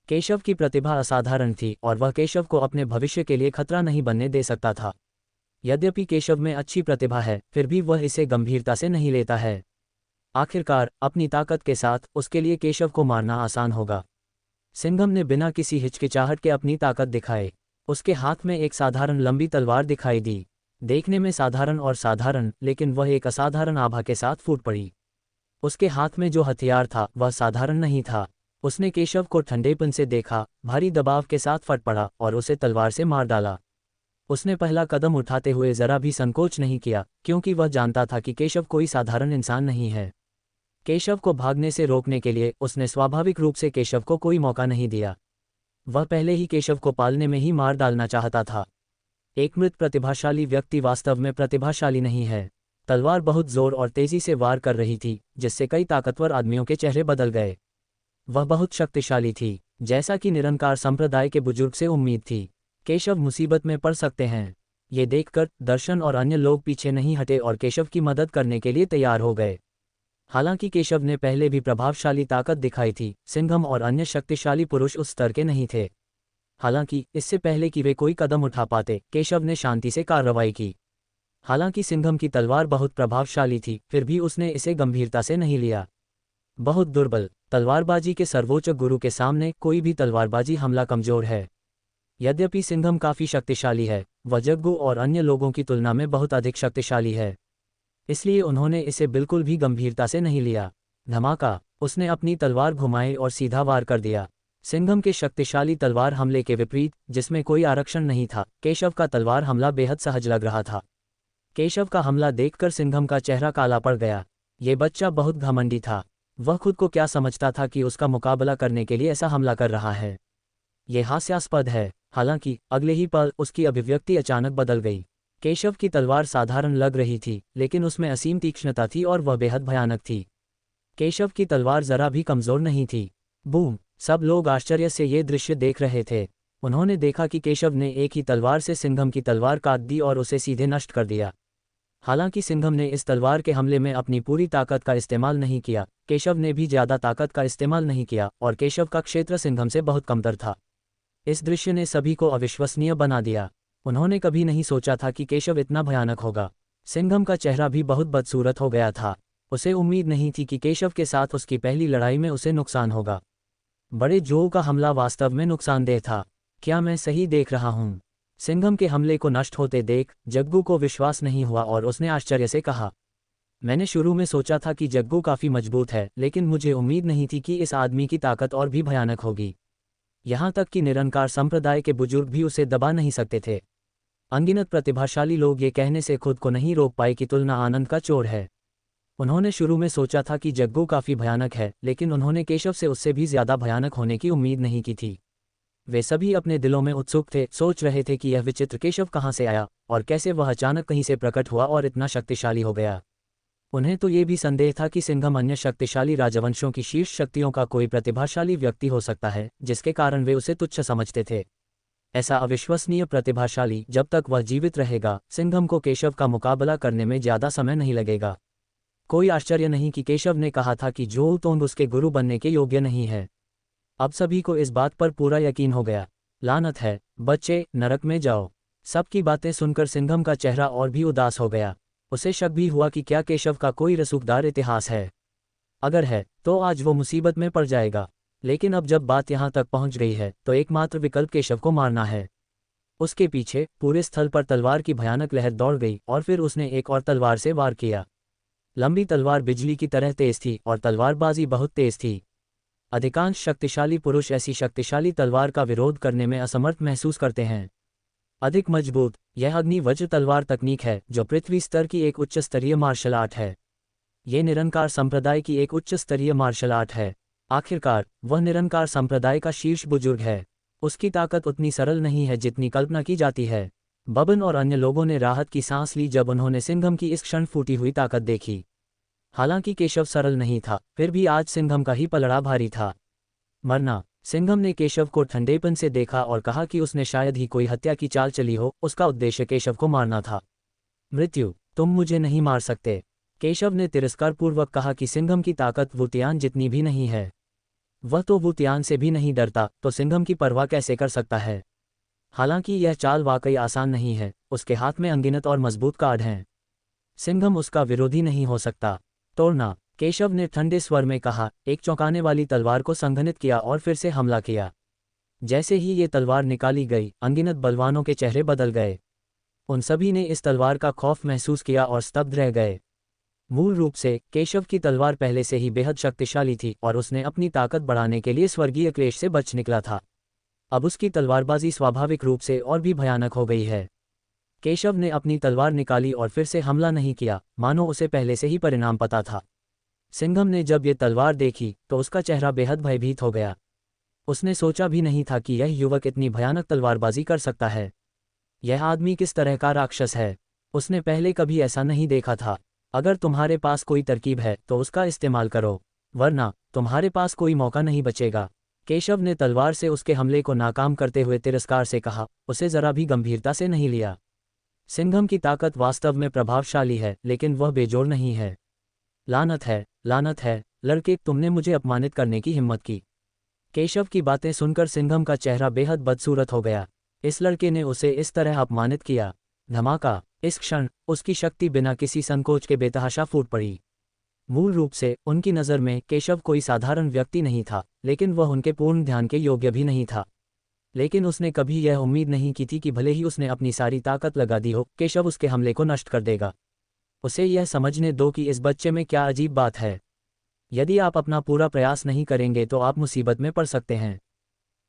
केशव की प्रतिभा असाधारण थी और वह केशव को अपने भविष्य के लिए खतरा नहीं बनने दे सकता था। यद्यपि केशव में अच्छी प्रतिभा है, फिर भी वह इसे गंभीरता से नहीं लेता है। आखिरकार अपनी ताकत के साथ उसके लिए केशव को मारना आसान होगा। सिंघम ने बिना किसी हिचकिचाहट के अपनी ताकत दिखाई। उसके हाथ में एक साधारण लंबी तलवार दिखाई दी, देखने में साधारण और साधारण, लेकिन वह एक असाधारण आभा के साथ फूट पड़ी। उसके हाथ में जो हथियार था वह साधारण नहीं था। उसने केशव को ठंडेपन से देखा, भारी दबाव के साथ फट पड़ा और उसे तलवार से मार डाला। उसने पहला कदम उठाते हुए जरा भी संकोच नहीं किया, क्योंकि वह जानता था कि केशव कोई साधारण इंसान नहीं है। केशव को भागने से रोकने के लिए उसने स्वाभाविक रूप से केशव को कोई मौका नहीं दिया। वह पहले ही केशव को पालने में ही मार डालना चाहता था। एक मृत प्रतिभाशाली व्यक्ति वास्तव में प्रतिभाशाली नहीं है। तलवार बहुत जोर और तेजी से वार कर रही थी, जिससे कई ताकतवर आदमियों के चेहरे बदल गए। वह बहुत शक्तिशाली थी, जैसा कि निरंकार संप्रदाय के बुजुर्ग से उम्मीद थी। केशव मुसीबत में पड़ सकते हैं। ये देखकर दर्शन और अन्य लोग पीछे नहीं हटे और केशव की मदद करने के लिए तैयार हो गए। हालांकि केशव ने पहले भी प्रभावशाली ताकत दिखाई थी, सिंघम और अन्य शक्तिशाली पुरुष उस स्तर के नहीं थे। हालांकि इससे पहले कि वे कोई कदम उठा पाते, केशव ने शांति से कार्रवाई की। हालांकि सिंघम की तलवार बहुत प्रभावशाली थी, फिर भी उसने इसे गंभीरता से नहीं लिया। बहुत दुर्बल। तलवारबाजी के सर्वोच्च गुरु के सामने कोई भी तलवारबाजी हमला कमजोर है। यद्यपि सिंघम काफी शक्तिशाली है, वह जग्गू और अन्य लोगों की तुलना में बहुत अधिक शक्तिशाली है, इसलिए उन्होंने इसे बिल्कुल भी गंभीरता से नहीं लिया। धमाका! उसने अपनी तलवार घुमाई और सीधा वार कर दिया। सिंघम के शक्तिशाली तलवार हमले के विपरीत, जिसमें कोई आरक्षण नहीं था, केशव का तलवार हमला बेहद सहज लग रहा था। केशव का हमला देखकर सिंघम का चेहरा काला पड़ गया। ये बच्चा बहुत घमंडी था। वह खुद को क्या समझता था कि उसका मुकाबला करने के लिए ऐसा हमला कर रहा है। ये हास्यास्पद है। हालांकि अगले ही पल उसकी अभिव्यक्ति अचानक बदल गई। केशव की तलवार साधारण लग रही थी, लेकिन उसमें असीम तीक्ष्णता थी और वह बेहद भयानक थी। केशव की तलवार जरा भी कमजोर नहीं थी। बूम! सब लोग आश्चर्य से ये दृश्य देख रहे थे। उन्होंने देखा कि केशव ने एक ही तलवार से सिंघम की तलवार काट दी और उसे सीधे नष्ट कर दिया। हालांकि सिंघम ने इस तलवार के हमले में अपनी पूरी ताकत का इस्तेमाल नहीं किया, केशव ने भी ज्यादा ताकत का इस्तेमाल नहीं किया और केशव का क्षेत्र सिंघम से बहुत कमतर था। इस दृश्य ने सभी को अविश्वसनीय बना दिया। उन्होंने कभी नहीं सोचा था कि केशव इतना भयानक होगा। सिंघम का चेहरा भी बहुत बदसूरत हो गया था। उसे उम्मीद नहीं थी कि केशव के साथ उसकी पहली लड़ाई में उसे नुकसान होगा। बड़े जो का हमला वास्तव में नुकसानदेह था। क्या मैं सही देख रहा हूँ? सिंघम के हमले को नष्ट होते देख जग्गू को विश्वास नहीं हुआ और उसने आश्चर्य से कहा, मैंने शुरू में सोचा था कि जग्गू काफी मजबूत है, लेकिन मुझे उम्मीद नहीं थी कि इस आदमी की ताकत और भी भयानक होगी। यहाँ तक कि निरंकार संप्रदाय के बुजुर्ग भी उसे दबा नहीं सकते थे। अनगिनत प्रतिभाशाली लोग ये कहने से खुद को नहीं रोक पाए कि तुलना आनंद का चोर है। उन्होंने शुरू में सोचा था कि जग्गू काफी भयानक है, लेकिन उन्होंने केशव से उससे भी ज्यादा भयानक होने की उम्मीद नहीं की थी। वे सभी अपने दिलों में उत्सुक थे, सोच रहे थे कि यह विचित्र केशव कहाँ से आया और कैसे वह अचानक कहीं से प्रकट हुआ और इतना शक्तिशाली हो गया। उन्हें तो ये भी संदेह था कि सिंघम अन्य शक्तिशाली राजवंशों की शीर्ष शक्तियों का कोई प्रतिभाशाली व्यक्ति हो सकता है, जिसके कारण वे उसे तुच्छ समझते थे। ऐसा अविश्वसनीय प्रतिभाशाली जब तक वह जीवित रहेगा, सिंघम को केशव का मुकाबला करने में ज्यादा समय नहीं लगेगा। कोई आश्चर्य नहीं कि केशव ने कहा था कि जोऊतोंग उसके गुरु बनने के योग्य नहीं है। अब सभी को इस बात पर पूरा यकीन हो गया। लानत है, बच्चे, नरक में जाओ। सबकी बातें सुनकर सिंघम का चेहरा और भी उदास हो गया। उसे शक भी हुआ कि क्या केशव का कोई रसूखदार इतिहास है। अगर है तो आज वो मुसीबत में पड़ जाएगा। लेकिन अब जब बात यहाँ तक पहुँच गई है तो एकमात्र विकल्प केशव को मारना है। उसके पीछे पूरे स्थल पर तलवार की भयानक लहर दौड़ गई और फिर उसने एक और तलवार से वार किया। लंबी तलवार बिजली की तरह तेज थी और तलवारबाजी बहुत तेज थी। अधिकांश शक्तिशाली पुरुष ऐसी शक्तिशाली तलवार का विरोध करने में असमर्थ महसूस करते हैं। अधिक मजबूत, यह अग्नि वज्र तलवार तकनीक है जो पृथ्वी स्तर की एक उच्च स्तरीय मार्शल आर्ट है। ये निरंकार संप्रदाय की एक उच्च स्तरीय मार्शल आर्ट है। आखिरकार वह निरंकार संप्रदाय का शीर्ष बुजुर्ग है। उसकी ताकत उतनी सरल नहीं है जितनी कल्पना की जाती है। बबन और अन्य लोगों ने राहत की सांस ली जब उन्होंने सिंघम की इस क्षण फूटी हुई ताकत देखी। हालांकि केशव सरल नहीं था, फिर भी आज सिंघम का ही पलड़ा भारी था। मरना। सिंघम ने केशव को ठंडेपन से देखा और कहा कि उसने शायद ही कोई हत्या की चाल चली हो, उसका उद्देश्य केशव को मारना था। मृत्यु, तुम मुझे नहीं मार सकते। केशव ने तिरस्कारपूर्वक कहा कि सिंघम की ताकत वुतियान जितनी भी नहीं है। वह तो वुतियान से भी नहीं डरता, तो सिंघम की परवाह कैसे कर सकता है। हालांकि यह चाल वाकई आसान नहीं है, उसके हाथ में अनगिनत और मजबूत कार्ड हैं। सिंघम उसका विरोधी नहीं हो सकता। तोड़ना, केशव ने ठंडे स्वर में कहा, एक चौंकाने वाली तलवार को संघनित किया और फिर से हमला किया। जैसे ही ये तलवार निकाली गई, अनगिनत बलवानों के चेहरे बदल गए। उन सभी ने इस तलवार का खौफ महसूस किया और स्तब्ध रह गए। मूल रूप से केशव की तलवार पहले से ही बेहद शक्तिशाली थी और उसने अपनी ताकत बढ़ाने के लिए स्वर्गीय क्लेश से बच निकला था। अब उसकी तलवारबाजी स्वाभाविक रूप से और भी भयानक हो गई है। केशव ने अपनी तलवार निकाली और फिर से हमला नहीं किया, मानो उसे पहले से ही परिणाम पता था। सिंघम ने जब ये तलवार देखी तो उसका चेहरा बेहद भयभीत हो गया। उसने सोचा भी नहीं था कि यह युवक इतनी भयानक तलवारबाजी कर सकता है। यह आदमी किस तरह का राक्षस है, उसने पहले कभी ऐसा नहीं देखा था। अगर तुम्हारे पास कोई तरकीब है तो उसका इस्तेमाल करो, वरना तुम्हारे पास कोई मौका नहीं बचेगा। केशव ने तलवार से उसके हमले को नाकाम करते हुए तिरस्कार से कहा, उसे जरा भी गंभीरता से नहीं लिया। सिंघम की ताकत वास्तव में प्रभावशाली है, लेकिन वह बेजोड़ नहीं है। लानत है, लानत है, लड़के, तुमने मुझे अपमानित करने की हिम्मत की। केशव की बातें सुनकर सिंघम का चेहरा बेहद बदसूरत हो गया। इस लड़के ने उसे इस तरह अपमानित किया। धमाका। इस क्षण उसकी शक्ति बिना किसी संकोच के बेतहाशा फूट पड़ी। मूल रूप से उनकी नज़र में केशव कोई साधारण व्यक्ति नहीं था, लेकिन वह उनके पूर्ण ध्यान के योग्य भी नहीं था। लेकिन उसने कभी यह उम्मीद नहीं की थी कि भले ही उसने अपनी सारी ताकत लगा दी हो, केशव उसके हमले को नष्ट कर देगा। उसे यह समझने दो कि इस बच्चे में क्या अजीब बात है। यदि आप अपना पूरा प्रयास नहीं करेंगे तो आप मुसीबत में पड़ सकते हैं।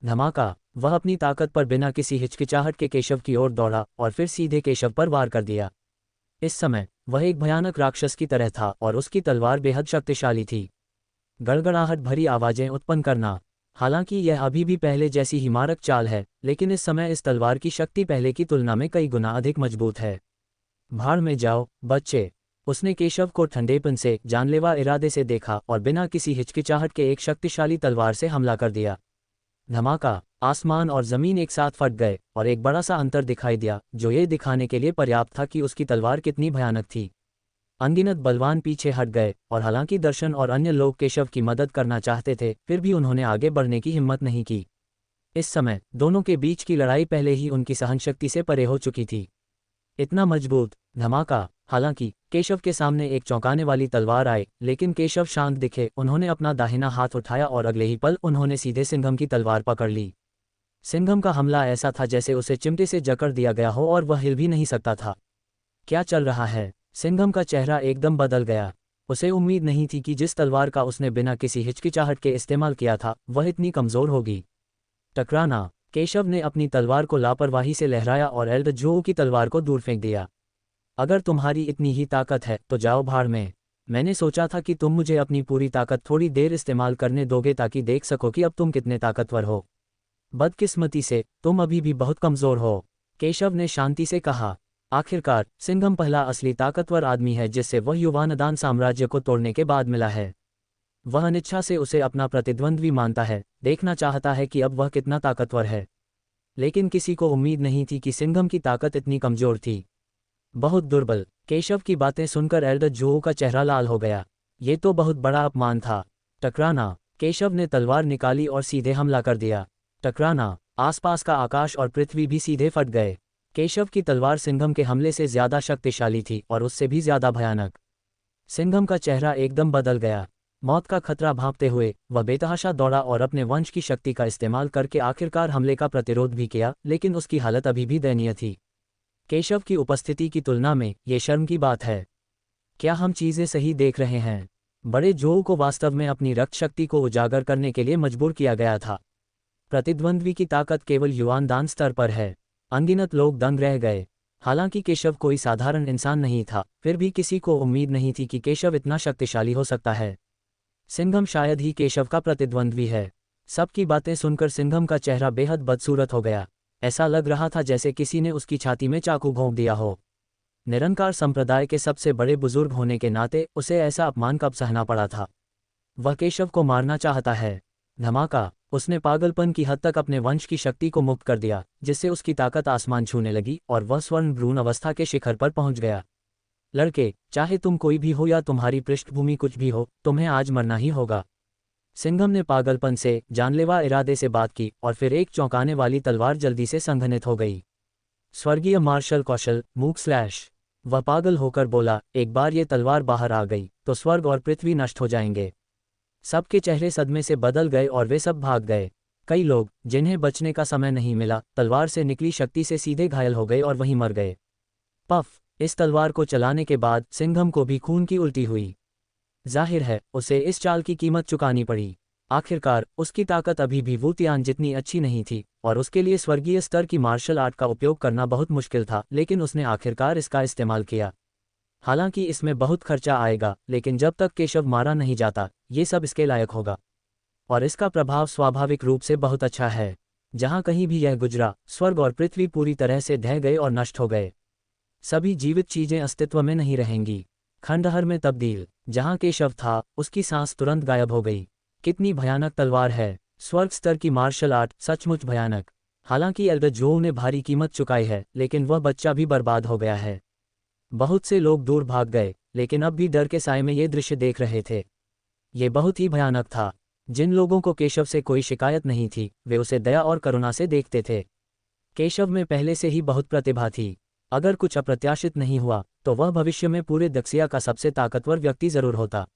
धमाका। वह अपनी ताकत पर बिना किसी हिचकिचाहट के केशव की ओर दौड़ा और फिर सीधे केशव पर वार कर दिया। इस समय वह एक भयानक राक्षस की तरह था और उसकी तलवार बेहद शक्तिशाली थी। गड़गड़ाहट भरी आवाजें उत्पन्न करना। हालांकि यह अभी भी पहले जैसी ही मारक चाल है, लेकिन इस समय इस तलवार की शक्ति पहले की तुलना में कई गुना अधिक मजबूत है। भाड़ में जाओ, बच्चे। उसने केशव को ठंडेपन से, जानलेवा इरादे से देखा और बिना किसी हिचकिचाहट के एक शक्तिशाली तलवार से हमला कर दिया। धमाका। आसमान और जमीन एक साथ फट गए और एक बड़ा सा अंतर दिखाई दिया, जो ये दिखाने के लिए पर्याप्त था कि उसकी तलवार कितनी भयानक थी। अनगिनत बलवान पीछे हट गए और हालांकि दर्शन और अन्य लोग केशव की मदद करना चाहते थे, फिर भी उन्होंने आगे बढ़ने की हिम्मत नहीं की। इस समय दोनों के बीच की लड़ाई पहले ही उनकी सहनशक्ति से परे हो चुकी थी। इतना मजबूत। धमाका। हालांकि केशव के सामने एक चौंकाने वाली तलवार आई, लेकिन केशव शांत दिखे। उन्होंने अपना दाहिना हाथ उठाया और अगले ही पल उन्होंने सीधे सिंघम की तलवार पकड़ ली। सिंघम का हमला ऐसा था जैसे उसे चिमटे से जकड़ दिया गया हो और वह हिल भी नहीं सकता था। क्या चल रहा है? सिंघम का चेहरा एकदम बदल गया। उसे उम्मीद नहीं थी कि जिस तलवार का उसने बिना किसी हिचकिचाहट के इस्तेमाल किया था, वह इतनी कमज़ोर होगी। टकराना। केशव ने अपनी तलवार को लापरवाही से लहराया और एल्ड जोऊ की तलवार को दूर फेंक दिया। अगर तुम्हारी इतनी ही ताकत है तो जाओ भाड़ में। मैंने सोचा था कि तुम मुझे अपनी पूरी ताकत थोड़ी देर इस्तेमाल करने दोगे ताकि देख सको कि अब तुम कितने ताकतवर हो। बदकिस्मती से तुम अभी भी बहुत कमजोर हो, केशव ने शांति से कहा। आखिरकार सिंघम पहला असली ताकतवर आदमी है जिससे वह युवानदान साम्राज्य को तोड़ने के बाद मिला है। वह अनिच्छा से उसे अपना प्रतिद्वंद्वी मानता है, देखना चाहता है कि अब वह कितना ताकतवर है। लेकिन किसी को उम्मीद नहीं थी कि सिंघम की ताकत इतनी कमजोर थी। बहुत दुर्बल। केशव की बातें सुनकर एल्डर जो का चेहरा लाल हो गया। ये तो बहुत बड़ा अपमान था। टकराना। केशव ने तलवार निकाली और सीधे हमला कर दिया। टकराना। आसपास का आकाश और पृथ्वी भी सीधे फट गए। केशव की तलवार सिंघम के हमले से ज्यादा शक्तिशाली थी और उससे भी ज्यादा भयानक। सिंघम का चेहरा एकदम बदल गया। मौत का खतरा भांपते हुए वह बेतहाशा दौड़ा और अपने वंश की शक्ति का इस्तेमाल करके आखिरकार हमले का प्रतिरोध भी किया, लेकिन उसकी हालत अभी भी दयनीय थी। केशव की उपस्थिति की तुलना में ये शर्म की बात है। क्या हम चीजें सही देख रहे हैं? बड़े जो को वास्तव में अपनी रक्त शक्ति को उजागर करने के लिए मजबूर किया गया था। प्रतिद्वंद्वी की ताकत केवल युवानदान स्तर पर है। अनगिनत लोग दंग रह गए। हालांकि केशव कोई साधारण इंसान नहीं था, फिर भी किसी को उम्मीद नहीं थी कि केशव इतना शक्तिशाली हो सकता है। सिंघम शायद ही केशव का प्रतिद्वंद्वी है। सबकी बातें सुनकर सिंघम का चेहरा बेहद बदसूरत हो गया। ऐसा लग रहा था जैसे किसी ने उसकी छाती में चाकू घोंप दिया हो। निरंकार संप्रदाय के सबसे बड़े बुजुर्ग होने के नाते उसे ऐसा अपमान कब सहना पड़ा था। वह केशव को मारना चाहता है। धमाका। उसने पागलपन की हद तक अपने वंश की शक्ति को मुक्त कर दिया, जिससे उसकी ताकत आसमान छूने लगी और वह स्वर्ण भ्रूण अवस्था के शिखर पर पहुंच गया। लड़के, चाहे तुम कोई भी हो या तुम्हारी पृष्ठभूमि कुछ भी हो, तुम्हें आज मरना ही होगा। सिंघम ने पागलपन से, जानलेवा इरादे से बात की और फिर एक चौंकाने वाली तलवार जल्दी से संघनित हो गई। स्वर्गीय मार्शल कौशल मूक स्लैश। वह पागल होकर बोला, एक बार ये तलवार बाहर आ गई तो स्वर्ग और पृथ्वी नष्ट हो जाएंगे। सबके चेहरे सदमे से बदल गए और वे सब भाग गए। कई लोग, जिन्हें बचने का समय नहीं मिला, तलवार से निकली शक्ति से सीधे घायल हो गए और वहीं मर गए। पफ। इस तलवार को चलाने के बाद सिंघम को भी खून की उल्टी हुई। जाहिर है उसे इस चाल की कीमत चुकानी पड़ी। आखिरकार उसकी ताकत अभी भी वुतियान जितनी अच्छी नहीं थी और उसके लिए स्वर्गीय स्तर की मार्शल आर्ट का उपयोग करना बहुत मुश्किल था, लेकिन उसने आखिरकार इसका इस्तेमाल किया। हालांकि इसमें बहुत खर्चा आएगा, लेकिन जब तक केशव मारा नहीं जाता ये सब इसके लायक होगा। और इसका प्रभाव स्वाभाविक रूप से बहुत अच्छा है। जहां कहीं भी यह गुजरा, स्वर्ग और पृथ्वी पूरी तरह से ढह गए और नष्ट हो गए। सभी जीवित चीजें अस्तित्व में नहीं रहेंगी। खंडहर में तब्दील। जहां केशव था उसकी सांस तुरंत गायब हो गई। कितनी भयानक तलवार है। स्वर्ग स्तर की मार्शल आर्ट सचमुच भयानक। हालांकि एल्डर जो ने भारी कीमत चुकाई है, लेकिन वह बच्चा भी बर्बाद हो गया है। बहुत से लोग दूर भाग गए, लेकिन अब भी डर के साए में ये दृश्य देख रहे थे। ये बहुत ही भयानक था। जिन लोगों को केशव से कोई शिकायत नहीं थी, वे उसे दया और करुणा से देखते थे। केशव में पहले से ही बहुत प्रतिभा थी। अगर कुछ अप्रत्याशित नहीं हुआ तो वह भविष्य में पूरे दक्षिया का सबसे ताकतवर व्यक्ति जरूर होता।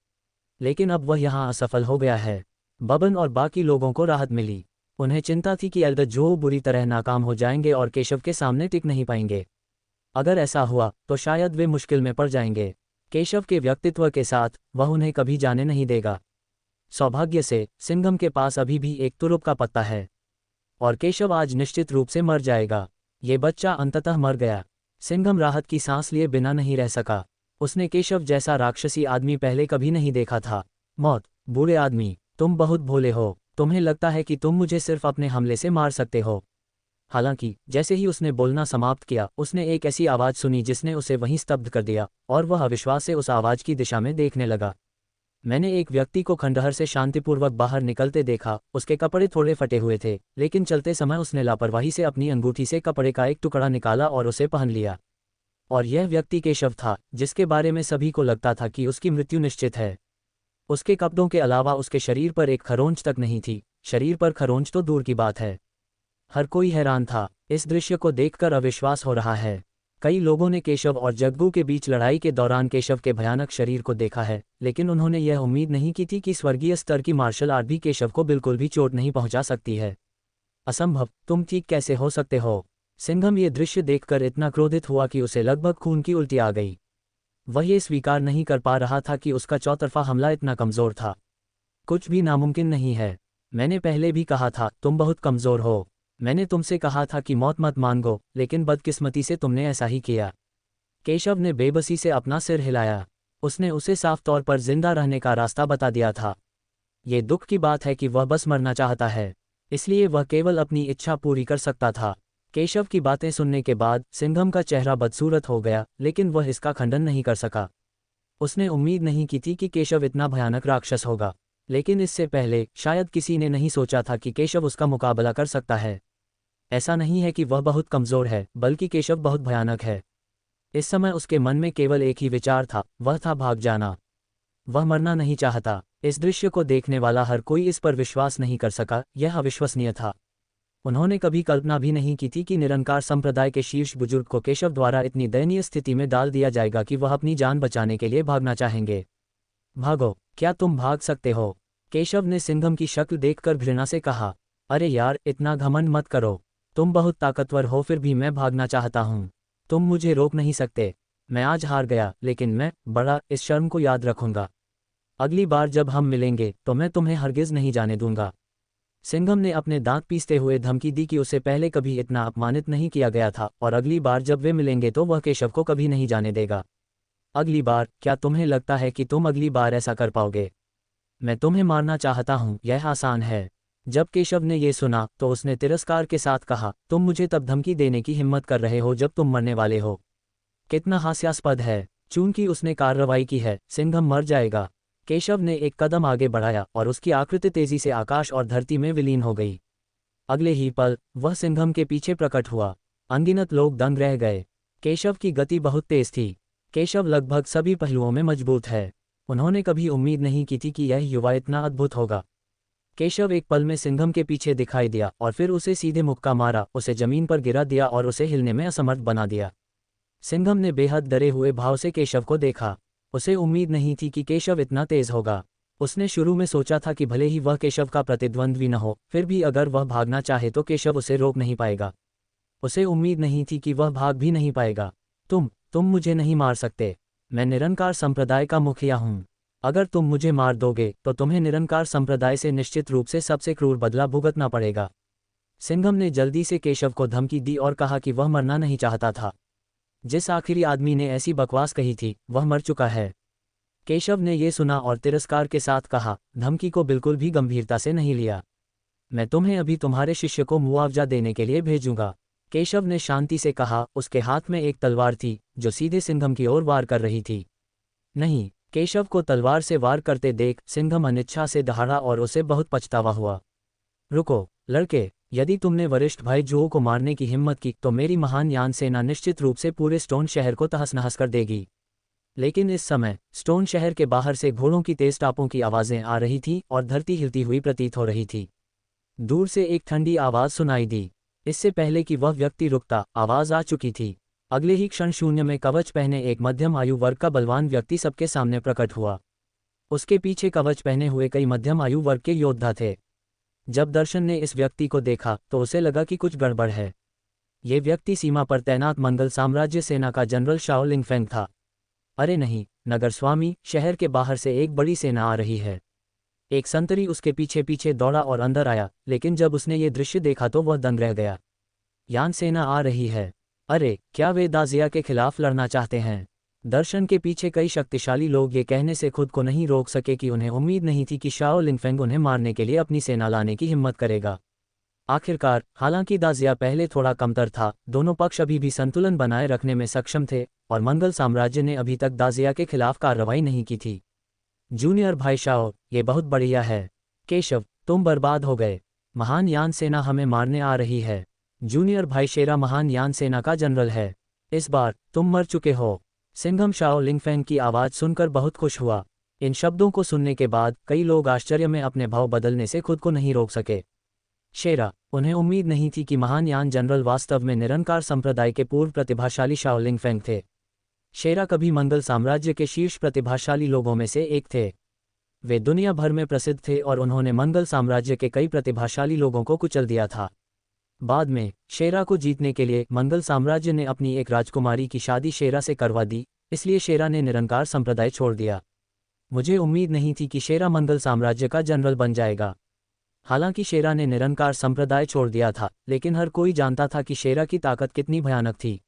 लेकिन अब वह यहाँ असफल हो गया है। बबन और बाकी लोगों को राहत मिली। उन्हें चिंता थी कि एल्डर जो बुरी तरह नाकाम हो जाएंगे और केशव के सामने टिक नहीं पाएंगे। अगर ऐसा हुआ तो शायद वे मुश्किल में पड़ जाएंगे। केशव के व्यक्तित्व के साथ वह उन्हें कभी जाने नहीं देगा। सौभाग्य से सिंघम के पास अभी भी एक तुरुप का पत्ता है और केशव आज निश्चित रूप से मर जाएगा। ये बच्चा अंततः मर गया। सिंघम राहत की सांस लिए बिना नहीं रह सका। उसने केशव जैसा राक्षसी आदमी पहले कभी नहीं देखा था। मौत, बूढ़े आदमी, तुम बहुत भोले हो। तुम्हें लगता है कि तुम मुझे सिर्फ अपने हमले से मार सकते हो। हालांकि जैसे ही उसने बोलना समाप्त किया, उसने एक ऐसी आवाज सुनी जिसने उसे वहीं स्तब्ध कर दिया और वह अविश्वास से उस आवाज की दिशा में देखने लगा। मैंने एक व्यक्ति को खंडहर से शांतिपूर्वक बाहर निकलते देखा। उसके कपड़े थोड़े फटे हुए थे, लेकिन चलते समय उसने लापरवाही से अपनी अंगूठी से कपड़े का एक टुकड़ा निकाला और उसे पहन लिया। और यह व्यक्ति केशव था, जिसके बारे में सभी को लगता था कि उसकी मृत्यु निश्चित है। उसके कपड़ों के अलावा उसके शरीर पर एक खरोंच तक नहीं थी। शरीर पर खरोंच तो दूर की बात है। हर कोई हैरान था। इस दृश्य को देखकर अविश्वास हो रहा है। कई लोगों ने केशव और जग्गू के बीच लड़ाई के दौरान केशव के भयानक शरीर को देखा है, लेकिन उन्होंने यह उम्मीद नहीं की थी कि स्वर्गीय स्तर की मार्शल आर्ट भी केशव को बिल्कुल भी चोट नहीं पहुंचा सकती है। असंभव, तुम ठीक कैसे हो सकते हो? सिंघम ये दृश्य देखकर इतना क्रोधित हुआ कि उसे लगभग खून की उल्टी आ गई। वह ये स्वीकार नहीं कर पा रहा था कि उसका चौतरफा हमला इतना कमजोर था। कुछ भी नामुमकिन नहीं है। मैंने पहले भी कहा था, तुम बहुत कमजोर हो। मैंने तुमसे कहा था कि मौत मत मांगो, लेकिन बदकिस्मती से तुमने ऐसा ही किया। केशव ने बेबसी से अपना सिर हिलाया। उसने उसे साफ तौर पर जिंदा रहने का रास्ता बता दिया था। ये दुख की बात है कि वह बस मरना चाहता है। इसलिए वह केवल अपनी इच्छा पूरी कर सकता था। केशव की बातें सुनने के बाद सिंघम का चेहरा बदसूरत हो गया, लेकिन वह इसका खंडन नहीं कर सका। उसने उम्मीद नहीं की थी कि केशव इतना भयानक राक्षस होगा, लेकिन इससे पहले शायद किसी ने नहीं सोचा था कि केशव उसका मुकाबला कर सकता है। ऐसा नहीं है कि वह बहुत कमज़ोर है, बल्कि केशव बहुत भयानक है। इस समय उसके मन में केवल एक ही विचार था, वह था भाग जाना। वह मरना नहीं चाहता। इस दृश्य को देखने वाला हर कोई इस पर विश्वास नहीं कर सका, यह अविश्वसनीय था। उन्होंने कभी कल्पना भी नहीं की थी कि निरंकार संप्रदाय के शीर्ष बुजुर्ग को केशव द्वारा इतनी दयनीय स्थिति में डाल दिया जाएगा कि वह अपनी जान बचाने के लिए भागना चाहेंगे। भागो, क्या तुम भाग सकते हो? केशव ने सिंघम की शक्ल देखकर घृणा से कहा। अरे यार, इतना घमंड मत करो। तुम बहुत ताकतवर हो, फिर भी मैं भागना चाहता हूँ। तुम मुझे रोक नहीं सकते। मैं आज हार गया, लेकिन मैं इस शर्म को याद रखूंगा। अगली बार जब हम मिलेंगे तो मैं तुम्हें हरगिज नहीं जाने दूंगा। सिंघम ने अपने दांत पीसते हुए धमकी दी कि उसे पहले कभी इतना अपमानित नहीं किया गया था, और अगली बार जब वे मिलेंगे तो वह केशव को कभी नहीं जाने देगा। अगली बार? क्या तुम्हें लगता है कि तुम अगली बार ऐसा कर पाओगे? मैं तुम्हें मारना चाहता हूँ, यह आसान है। जब केशव ने यह सुना तो उसने तिरस्कार के साथ कहा, तुम मुझे तब धमकी देने की हिम्मत कर रहे हो जब तुम मरने वाले हो। कितना हास्यास्पद है। चूंकि उसने कार्रवाई की है, सिंघम मर जाएगा। केशव ने एक कदम आगे बढ़ाया और उसकी आकृति तेजी से आकाश और धरती में विलीन हो गई। अगले ही पल वह सिंघम के पीछे प्रकट हुआ। अनगिनत लोग दंग रह गए। केशव की गति बहुत तेज थी। केशव लगभग सभी पहलुओं में मजबूत है। उन्होंने कभी उम्मीद नहीं की थी कि यह युवा इतना अद्भुत होगा। केशव एक पल में सिंघम के पीछे दिखाई दिया और फिर उसे सीधे मुक्का मारा, उसे जमीन पर गिरा दिया और उसे हिलने में असमर्थ बना दिया। सिंघम ने बेहद डरे हुए भाव से केशव को देखा। उसे उम्मीद नहीं थी कि केशव इतना तेज होगा। उसने शुरू में सोचा था कि भले ही वह केशव का प्रतिद्वंद्वी न हो, फिर भी अगर वह भागना चाहे तो केशव उसे रोक नहीं पाएगा। उसे उम्मीद नहीं थी कि वह भाग भी नहीं पाएगा। तुम मुझे नहीं मार सकते। मैं निरंकार संप्रदाय का मुखिया हूँ। अगर तुम मुझे मार दोगे तो तुम्हें निरंकार संप्रदाय से निश्चित रूप से सबसे क्रूर बदला भुगतना पड़ेगा। सिंघम ने जल्दी से केशव को धमकी दी और कहा कि वह मरना नहीं चाहता था। जिस आखिरी आदमी ने ऐसी बकवास कही थी वह मर चुका है। केशव ने यह सुना और तिरस्कार के साथ कहा, धमकी को बिल्कुल भी गंभीरता से नहीं लिया। मैं तुम्हें अभी तुम्हारे शिष्य को मुआवजा देने के लिए भेजूंगा। केशव ने शांति से कहा। उसके हाथ में एक तलवार थी जो सीधे सिंघम की ओर वार कर रही थी। नहीं, केशव को तलवार से वार करते देख सिंघम अनिच्छा से दहाड़ा और उसे बहुत पछतावा हुआ। रुको लड़के, यदि तुमने वरिष्ठ भाई जुओ को मारने की हिम्मत की तो मेरी महान यान सेना निश्चित रूप से पूरे स्टोन शहर को तहस नहस कर देगी। लेकिन इस समय स्टोन शहर के बाहर से घोड़ों की तेज टापों की आवाज़ें आ रही थीं और धरती हिलती हुई प्रतीत हो रही थी। दूर से एक ठंडी आवाज़ सुनाई दी। इससे पहले कि वह व्यक्ति रुकता, आवाज़ आ चुकी थी। अगले ही क्षण शून्य में कवच पहने एक मध्यम आयु वर्ग का बलवान व्यक्ति सबके सामने प्रकट हुआ। उसके पीछे कवच पहने हुए कई मध्यम आयु वर्ग के योद्धा थे। जब दर्शन ने इस व्यक्ति को देखा तो उसे लगा कि कुछ गड़बड़ है। ये व्यक्ति सीमा पर तैनात मंगल साम्राज्य सेना का जनरल शाओ लिंगफेंग था। अरे नहीं, नगर स्वामी, शहर के बाहर से एक बड़ी सेना आ रही है। एक संतरी उसके पीछे पीछे दौड़ा और अंदर आया, लेकिन जब उसने ये दृश्य देखा तो वह दंग रह गया। यान सेना आ रही है। अरे, क्या वे दाजिया के खिलाफ लड़ना चाहते हैं? दर्शन के पीछे कई शक्तिशाली लोग ये कहने से खुद को नहीं रोक सके कि उन्हें उम्मीद नहीं थी कि शाओ लिंगफेंग उन्हें मारने के लिए अपनी सेना लाने की हिम्मत करेगा। आखिरकार, हालांकि दाजिया पहले थोड़ा कमतर था, दोनों पक्ष अभी भी संतुलन बनाए रखने में सक्षम थे, और मंगल साम्राज्य ने अभी तक दाजिया के खिलाफ कार्रवाई नहीं की थी। जूनियर भाई शाओ, ये बहुत बढ़िया है। केशव, तुम बर्बाद हो गए। महान यान सेना हमें मारने आ रही है। जूनियर भाई शेरा महान यान सेना का जनरल है। इस बार तुम मर चुके हो। सिंघम शाओ लिंगफेंग की आवाज़ सुनकर बहुत खुश हुआ। इन शब्दों को सुनने के बाद कई लोग आश्चर्य में अपने भाव बदलने से खुद को नहीं रोक सके। शेरा, उन्हें उम्मीद नहीं थी कि महान यान जनरल वास्तव में निरंकार संप्रदाय के पूर्व प्रतिभाशाली शाओ लिंगफेंग थे। शेरा कभी मंगल साम्राज्य के शीर्ष प्रतिभाशाली लोगों में से एक थे। वे दुनिया भर में प्रसिद्ध थे और उन्होंने मंगल साम्राज्य के कई प्रतिभाशाली लोगों को कुचल दिया था। बाद में शेरा को जीतने के लिए मंगल साम्राज्य ने अपनी एक राजकुमारी की शादी शेरा से करवा दी, इसलिए शेरा ने निरंकार संप्रदाय छोड़ दिया। मुझे उम्मीद नहीं थी कि शेरा मंगल साम्राज्य का जनरल बन जाएगा। हालांकि शेरा ने निरंकार संप्रदाय छोड़ दिया था, लेकिन हर कोई जानता था कि शेरा की ताकत कितनी भयानक थी।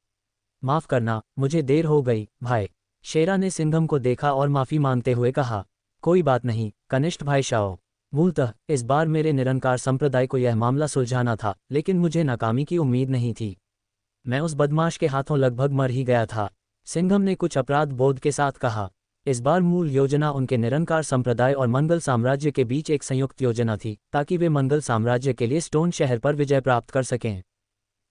माफ़ करना, मुझे देर हो गई भाई। शेरा ने सिंघम को देखा और माफ़ी मांगते हुए कहा। कोई बात नहीं कनिष्ठ भाई शाओ, मूलतः इस बार मेरे निरंकार संप्रदाय को यह मामला सुलझाना था, लेकिन मुझे नाकामी की उम्मीद नहीं थी। मैं उस बदमाश के हाथों लगभग मर ही गया था। सिंघम ने कुछ अपराध बोध के साथ कहा। इस बार मूल योजना उनके निरंकार संप्रदाय और मंगल साम्राज्य के बीच एक संयुक्त योजना थी, ताकि वे मंगल साम्राज्य के लिए स्टोन शहर पर विजय प्राप्त कर सकें।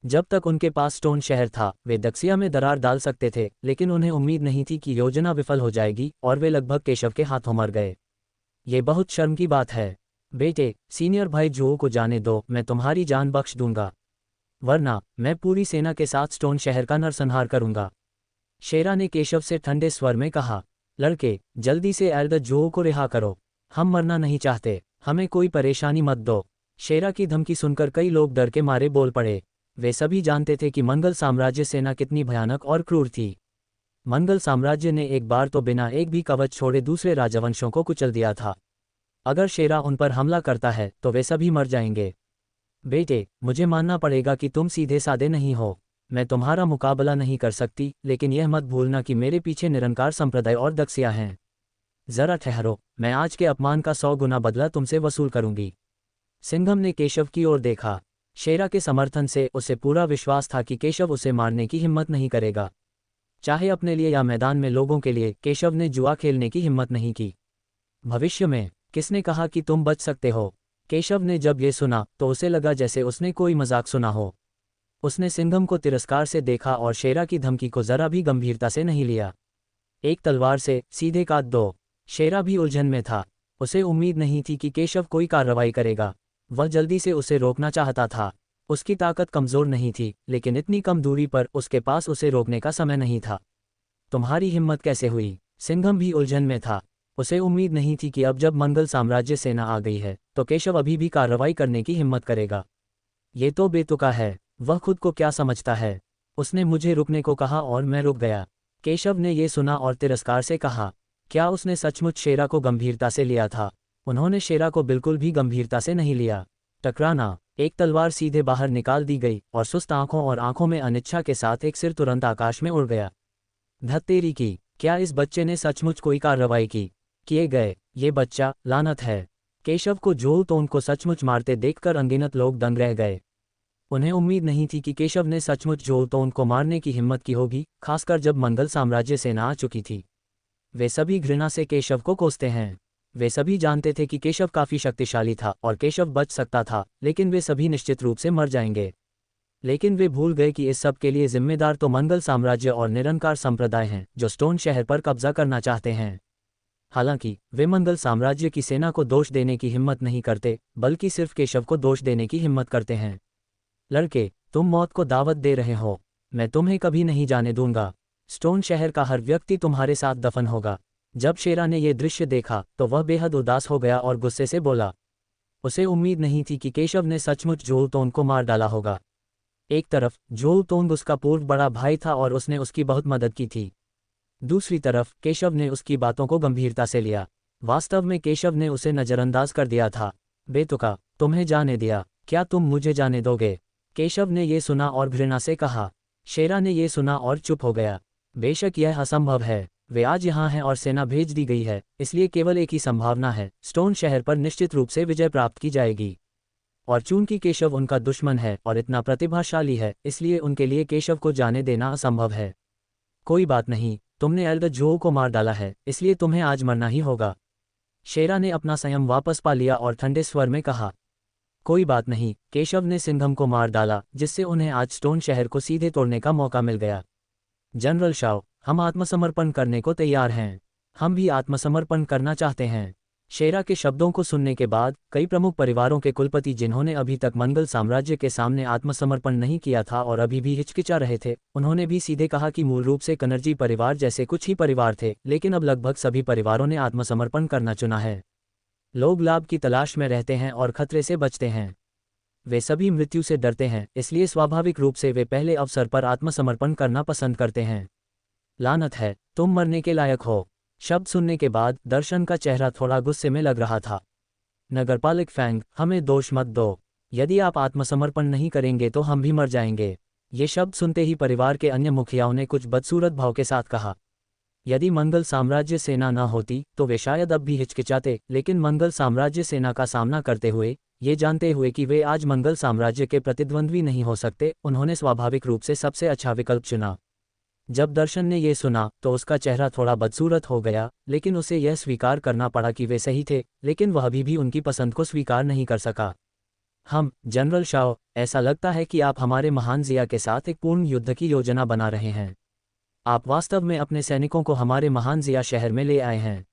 जब तक उनके पास स्टोन शहर था, वे दक्षिया में दरार डाल सकते थे, लेकिन उन्हें उम्मीद नहीं थी कि योजना विफल हो जाएगी, और वे लगभग केशव के हाथों मर गए। ये बहुत शर्म की बात है। बेटे, सीनियर भाई जो को जाने दो, मैं तुम्हारी जान बख्श दूंगा, वरना मैं पूरी सेना के साथ स्टोन शहर का नरसंहार करूंगा। शेरा ने केशव से ठंडे स्वर में कहा। लड़के, जल्दी से एल्डर जो को रिहा करो। हम मरना नहीं चाहते, हमें कोई परेशानी मत दो। शेरा की धमकी सुनकर कई लोग डर के मारे बोल पड़े। वे सभी जानते थे कि मंगल साम्राज्य सेना कितनी भयानक और क्रूर थी। मंगल साम्राज्य ने एक बार तो बिना एक भी कवच छोड़े दूसरे राजवंशों को कुचल दिया था। अगर शेरा उन पर हमला करता है तो वे सभी मर जाएंगे। बेटे, मुझे मानना पड़ेगा कि तुम सीधे साधे नहीं हो। मैं तुम्हारा मुकाबला नहीं कर सकती, लेकिन यह मत भूलना कि मेरे पीछे निरंकार संप्रदाय और दक्षिया हैं। जरा ठहरो, मैं आज के अपमान का 100 गुना बदला तुमसे वसूल करूंगी। सिंघम ने केशव की ओर देखा। शेरा के समर्थन से उसे पूरा विश्वास था कि केशव उसे मारने की हिम्मत नहीं करेगा। चाहे अपने लिए या मैदान में लोगों के लिए, केशव ने जुआ खेलने की हिम्मत नहीं की। भविष्य में किसने कहा कि तुम बच सकते हो? केशव ने जब ये सुना तो उसे लगा जैसे उसने कोई मजाक सुना हो। उसने सिंघम को तिरस्कार से देखा और शेरा की धमकी को जरा भी गंभीरता से नहीं लिया। एक तलवार से सीधे काट दो। शेरा भी उलझन में था। उसे उम्मीद नहीं थी कि केशव कोई कार्रवाई करेगा। वह जल्दी से उसे रोकना चाहता था। उसकी ताकत कमजोर नहीं थी, लेकिन इतनी कम दूरी पर उसके पास उसे रोकने का समय नहीं था। तुम्हारी हिम्मत कैसे हुई? सिंघम भी उलझन में था। उसे उम्मीद नहीं थी कि अब जब मंगल साम्राज्य सेना आ गई है तो केशव अभी भी कार्रवाई करने की हिम्मत करेगा। ये तो बेतुका है। वह खुद को क्या समझता है? उसने मुझे रुकने को कहा और मैं रुक गया। केशव ने ये सुना और तिरस्कार से कहा। क्या उसने सचमुच शेरा को गंभीरता से लिया था? उन्होंने शेरा को बिल्कुल भी गंभीरता से नहीं लिया। टकराना। एक तलवार सीधे बाहर निकाल दी गई और सुस्त आंखों और आंखों में अनिच्छा के साथ एक सिर तुरंत आकाश में उड़ गया। धत्तेरी की, क्या इस बच्चे ने सचमुच कोई कार्रवाई की? किए गए। ये बच्चा लानत है। केशव को जोल तो उनको सचमुच मारते देखकर अनगिनत लोग दंग रह गए। उन्हें उम्मीद नहीं थी कि केशव ने सचमुच जोल तो उनको मारने की हिम्मत की होगी, खासकर जब मंगल साम्राज्य सेना आ चुकी थी। वे सभी घृणा से केशव को कोसते हैं। वे सभी जानते थे कि केशव काफी शक्तिशाली था और केशव बच सकता था, लेकिन वे सभी निश्चित रूप से मर जाएंगे। लेकिन वे भूल गए कि इस सब के लिए जिम्मेदार तो मंगल साम्राज्य और निरंकार संप्रदाय हैं, जो स्टोन शहर पर कब्जा करना चाहते हैं। हालांकि वे मंगल साम्राज्य की सेना को दोष देने की हिम्मत नहीं करते, बल्कि सिर्फ केशव को दोष देने की हिम्मत करते हैं। लड़के, तुम मौत को दावत दे रहे हो। मैं तुम्हें कभी नहीं जाने दूंगा। स्टोन शहर का हर व्यक्ति तुम्हारे साथ दफन होगा। जब शेरा ने यह दृश्य देखा तो वह बेहद उदास हो गया और गुस्से से बोला। उसे उम्मीद नहीं थी कि केशव ने सचमुच जोलतोंग को मार डाला होगा। एक तरफ जोलतोंग उसका पूर्व बड़ा भाई था और उसने उसकी बहुत मदद की थी। दूसरी तरफ केशव ने उसकी बातों को गंभीरता से लिया। वास्तव में केशव ने उसे नजरअंदाज कर दिया था। बेतुका, तुम्हें जाने दिया, क्या तुम मुझे जाने दोगे? केशव ने ये सुना और घृणा से कहा। शेरा ने ये सुना और चुप हो गया। बेशक यह असंभव है। वे आज यहाँ हैं और सेना भेज दी गई है, इसलिए केवल एक ही संभावना है, स्टोन शहर पर निश्चित रूप से विजय प्राप्त की जाएगी। और चूंकि केशव उनका दुश्मन है और इतना प्रतिभाशाली है, इसलिए उनके लिए केशव को जाने देना असंभव है। कोई बात नहीं, तुमने एल्डर जो को मार डाला है, इसलिए तुम्हें आज मरना ही होगा। शेरा ने अपना संयम वापस पा लिया और ठंडे स्वर में कहा। कोई बात नहीं, केशव ने सिंघम को मार डाला, जिससे उन्हें आज स्टोन शहर को सीधे तोड़ने का मौका मिल गया। जनरल शाओ, हम आत्मसमर्पण करने को तैयार हैं। हम भी आत्मसमर्पण करना चाहते हैं। शेरा के शब्दों को सुनने के बाद कई प्रमुख परिवारों के कुलपति, जिन्होंने अभी तक मंगल साम्राज्य के सामने आत्मसमर्पण नहीं किया था और अभी भी हिचकिचा रहे थे, उन्होंने भी सीधे कहा कि मूल रूप से कनर्जी परिवार जैसे कुछ ही परिवार थे, लेकिन अब लगभग सभी परिवारों ने आत्मसमर्पण करना चुना है। लोग लाभ की तलाश में रहते हैं और खतरे से बचते हैं। वे सभी मृत्यु से डरते हैं, इसलिए स्वाभाविक रूप से वे पहले अवसर पर आत्मसमर्पण करना पसंद करते हैं। लानत है, तुम मरने के लायक हो। शब्द सुनने के बाद दर्शन का चेहरा थोड़ा गुस्से में लग रहा था। नगरपालिक फैंग, हमें दोष मत दो। यदि आप आत्मसमर्पण नहीं करेंगे तो हम भी मर जाएंगे। ये शब्द सुनते ही परिवार के अन्य मुखियाओं ने कुछ बदसूरत भाव के साथ कहा। यदि मंगल साम्राज्य सेना न होती तो वे शायद अब भी हिचकिचाते, लेकिन मंगल साम्राज्य सेना का सामना करते हुए, ये जानते हुए कि वे आज मंगल साम्राज्य के प्रतिद्वंद्वी नहीं हो सकते, उन्होंने स्वाभाविक रूप से सबसे अच्छा विकल्प चुना। जब दर्शन ने ये सुना तो उसका चेहरा थोड़ा बदसूरत हो गया, लेकिन उसे यह स्वीकार करना पड़ा कि वे सही थे, लेकिन वह अभी भी उनकी पसंद को स्वीकार नहीं कर सका। जनरल शाओ, ऐसा लगता है कि आप हमारे महान जिया के साथ एक पूर्ण युद्ध की योजना बना रहे हैं। आप वास्तव में अपने सैनिकों को हमारे महान जिया शहर में ले आए हैं।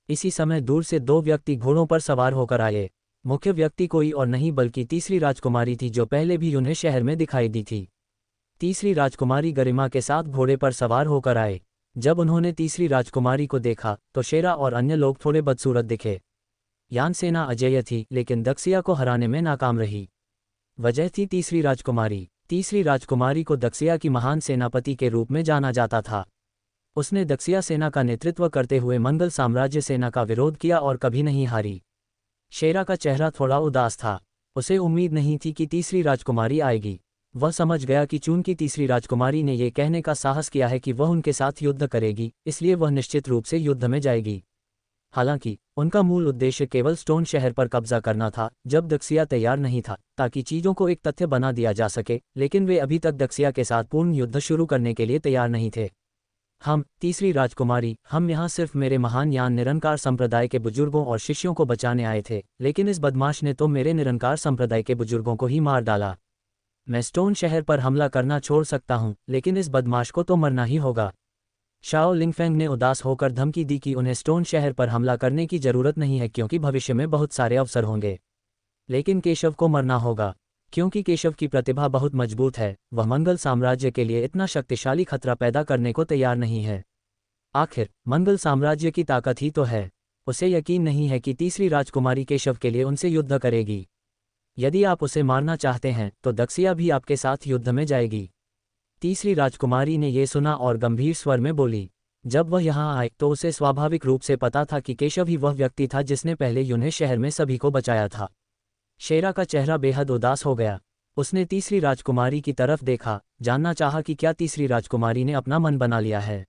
इसी समय दूर से दो व्यक्ति घोड़ों पर सवार होकर आए। मुख्य व्यक्ति कोई और नहीं बल्कि तीसरी राजकुमारी थी, जो पहले भी उन्हें शहर में दिखाई दी थी। तीसरी राजकुमारी गरिमा के साथ घोड़े पर सवार होकर आए। जब उन्होंने तीसरी राजकुमारी को देखा तो शेरा और अन्य लोग थोड़े बदसूरत दिखे। यान सेना अजेय थी, लेकिन दक्षिया को हराने में नाकाम रही। वजह थी तीसरी राजकुमारी। तीसरी राजकुमारी को दक्षिया की महान सेनापति के रूप में जाना जाता था। उसने दक्षिया सेना का नेतृत्व करते हुए मंगल साम्राज्य सेना का विरोध किया और कभी नहीं हारी। शेरा का चेहरा थोड़ा उदास था। उसे उम्मीद नहीं थी कि तीसरी राजकुमारी आएगी। वह समझ गया कि चूंकि तीसरी राजकुमारी ने यह कहने का साहस किया है कि वह उनके साथ युद्ध करेगी, इसलिए वह निश्चित रूप से युद्ध में जाएगी। हालांकि उनका मूल उद्देश्य केवल स्टोन शहर पर कब्जा करना था जब दक्षिया तैयार नहीं था, ताकि चीजों को एक तथ्य बना दिया जा सके, लेकिन वे अभी तक दक्षिया के साथ पूर्ण युद्ध शुरू करने के लिए तैयार नहीं थे। तीसरी राजकुमारी, हम यहाँ सिर्फ मेरे महान यान निरंकार संप्रदाय के बुजुर्गों और शिष्यों को बचाने आए थे, लेकिन इस बदमाश ने तो मेरे निरंकार संप्रदाय के बुजुर्गों को ही मार डाला। मैं स्टोन शहर पर हमला करना छोड़ सकता हूँ, लेकिन इस बदमाश को तो मरना ही होगा। शाओ लिंगफेंग ने उदास होकर धमकी दी कि उन्हें स्टोन शहर पर हमला करने की जरूरत नहीं है, क्योंकि भविष्य में बहुत सारे अवसर होंगे। लेकिन केशव को मरना होगा, क्योंकि केशव की प्रतिभा बहुत मजबूत है। वह मंगल साम्राज्य के लिए इतना शक्तिशाली खतरा पैदा करने को तैयार नहीं है। आखिर मंगल साम्राज्य की ताकत ही तो है। उसे यकीन नहीं है कि तीसरी राजकुमारी केशव के लिए उनसे युद्ध करेगी। यदि आप उसे मारना चाहते हैं तो दक्षिया भी आपके साथ युद्ध में जाएगी। तीसरी राजकुमारी ने यह सुना और गंभीर स्वर में बोली। जब वह यहाँ आए तो उसे स्वाभाविक रूप से पता था कि केशव ही वह व्यक्ति था जिसने पहले यून्हे शहर में सभी को बचाया था। शेरा का चेहरा बेहद उदास हो गया। उसने तीसरी राजकुमारी की तरफ देखा, जानना चाहा कि क्या तीसरी राजकुमारी ने अपना मन बना लिया है।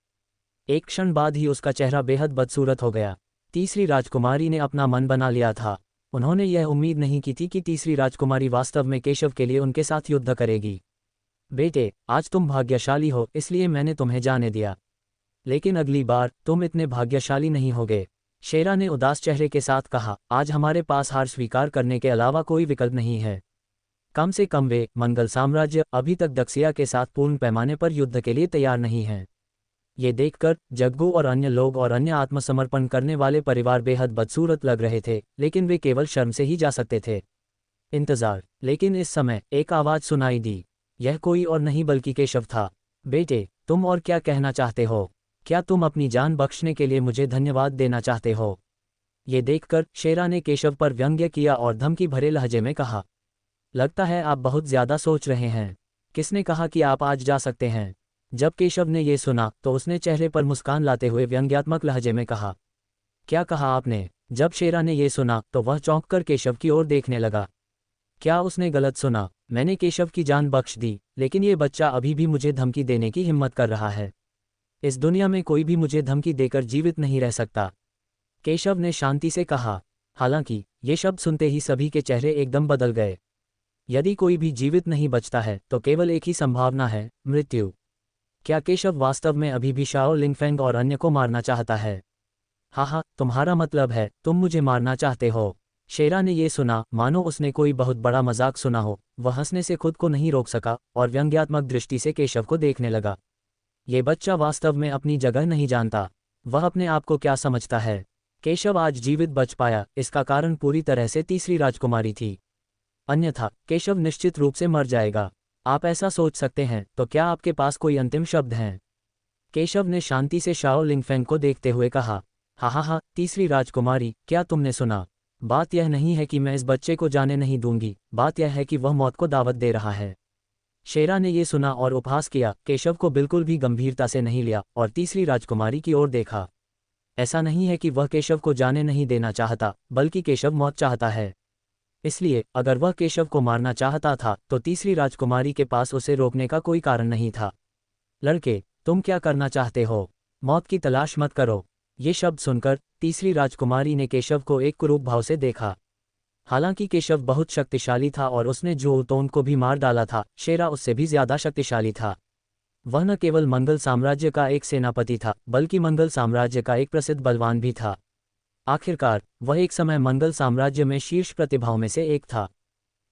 एक क्षण बाद ही उसका चेहरा बेहद बदसूरत हो गया। तीसरी राजकुमारी ने अपना मन बना लिया था। उन्होंने यह उम्मीद नहीं की थी कि तीसरी राजकुमारी वास्तव में केशव के लिए उनके साथ युद्ध करेगी। बेटे, आज तुम भाग्यशाली हो, इसलिए मैंने तुम्हें जाने दिया, लेकिन अगली बार तुम इतने भाग्यशाली नहीं होगे। शेरा ने उदास चेहरे के साथ कहा, आज हमारे पास हार स्वीकार करने के अलावा कोई विकल्प नहीं है। कम से कम वे, मंगल साम्राज्य, अभी तक दक्षिया के साथ पूर्ण पैमाने पर युद्ध के लिए तैयार नहीं हैं। ये देखकर जग्गू और अन्य लोग और अन्य आत्मसमर्पण करने वाले परिवार बेहद बदसूरत लग रहे थे, लेकिन वे केवल शर्म से ही जा सकते थे। इंतजार। लेकिन इस समय एक आवाज सुनाई दी। यह कोई और नहीं बल्कि केशव था। बेटे, तुम और क्या कहना चाहते हो? क्या तुम अपनी जान बख्शने के लिए मुझे धन्यवाद देना चाहते हो? ये देखकर शेरा ने केशव पर व्यंग्य किया और धमकी भरे लहजे में कहा, लगता है आप बहुत ज्यादा सोच रहे हैं। किसने कहा कि आप आज जा सकते हैं? जब केशव ने यह सुना तो उसने चेहरे पर मुस्कान लाते हुए व्यंग्यात्मक लहजे में कहा, क्या कहा आपने? जब शेरा ने यह सुना तो वह चौंक कर केशव की ओर देखने लगा। क्या उसने गलत सुना? मैंने केशव की जान बख्श दी, लेकिन ये बच्चा अभी भी मुझे धमकी देने की हिम्मत कर रहा है। इस दुनिया में कोई भी मुझे धमकी देकर जीवित नहीं रह सकता, केशव ने शांति से कहा। हालांकि ये शब्द सुनते ही सभी के चेहरे एकदम बदल गए। यदि कोई भी जीवित नहीं बचता है तो केवल एक ही संभावना है, मृत्यु। क्या केशव वास्तव में अभी भी शाओ लिंगफेंग और अन्य को मारना चाहता है? हाँ, तुम्हारा मतलब है तुम मुझे मारना चाहते हो। शेरा ने यह सुना मानो उसने कोई बहुत बड़ा मजाक सुना हो। वह हंसने से खुद को नहीं रोक सका और व्यंग्यात्मक दृष्टि से केशव को देखने लगा। ये बच्चा वास्तव में अपनी जगह नहीं जानता। वह अपने आप को क्या समझता है? केशव आज जीवित बच पाया, इसका कारण पूरी तरह से तीसरी राजकुमारी थी। अन्यथा केशव निश्चित रूप से मर जाएगा। आप ऐसा सोच सकते हैं, तो क्या आपके पास कोई अंतिम शब्द हैं? केशव ने शांति से शाओ लिंगफेंग को देखते हुए कहा। हाँ, तीसरी राजकुमारी, क्या तुमने सुना? बात यह नहीं है कि मैं इस बच्चे को जाने नहीं दूंगी, बात यह है कि वह मौत को दावत दे रहा है। शेरा ने यह सुना और उपहास किया, केशव को बिल्कुल भी गंभीरता से नहीं लिया और तीसरी राजकुमारी की ओर देखा। ऐसा नहीं है कि वह केशव को जाने नहीं देना चाहता, बल्कि केशव मौत चाहता है। इसलिए अगर वह केशव को मारना चाहता था तो तीसरी राजकुमारी के पास उसे रोकने का कोई कारण नहीं था। लड़के, तुम क्या करना चाहते हो? मौत की तलाश मत करो। ये शब्द सुनकर तीसरी राजकुमारी ने केशव को एक कुरूप भाव से देखा। हालांकि केशव बहुत शक्तिशाली था और उसने जो उतोन को भी मार डाला था, शेरा उससे भी ज्यादा शक्तिशाली था। वह न केवल मंगल साम्राज्य का एक सेनापति था, बल्कि मंगल साम्राज्य का एक प्रसिद्ध बलवान भी था। आखिरकार वह एक समय मंगल साम्राज्य में शीर्ष प्रतिभाओं में से एक था।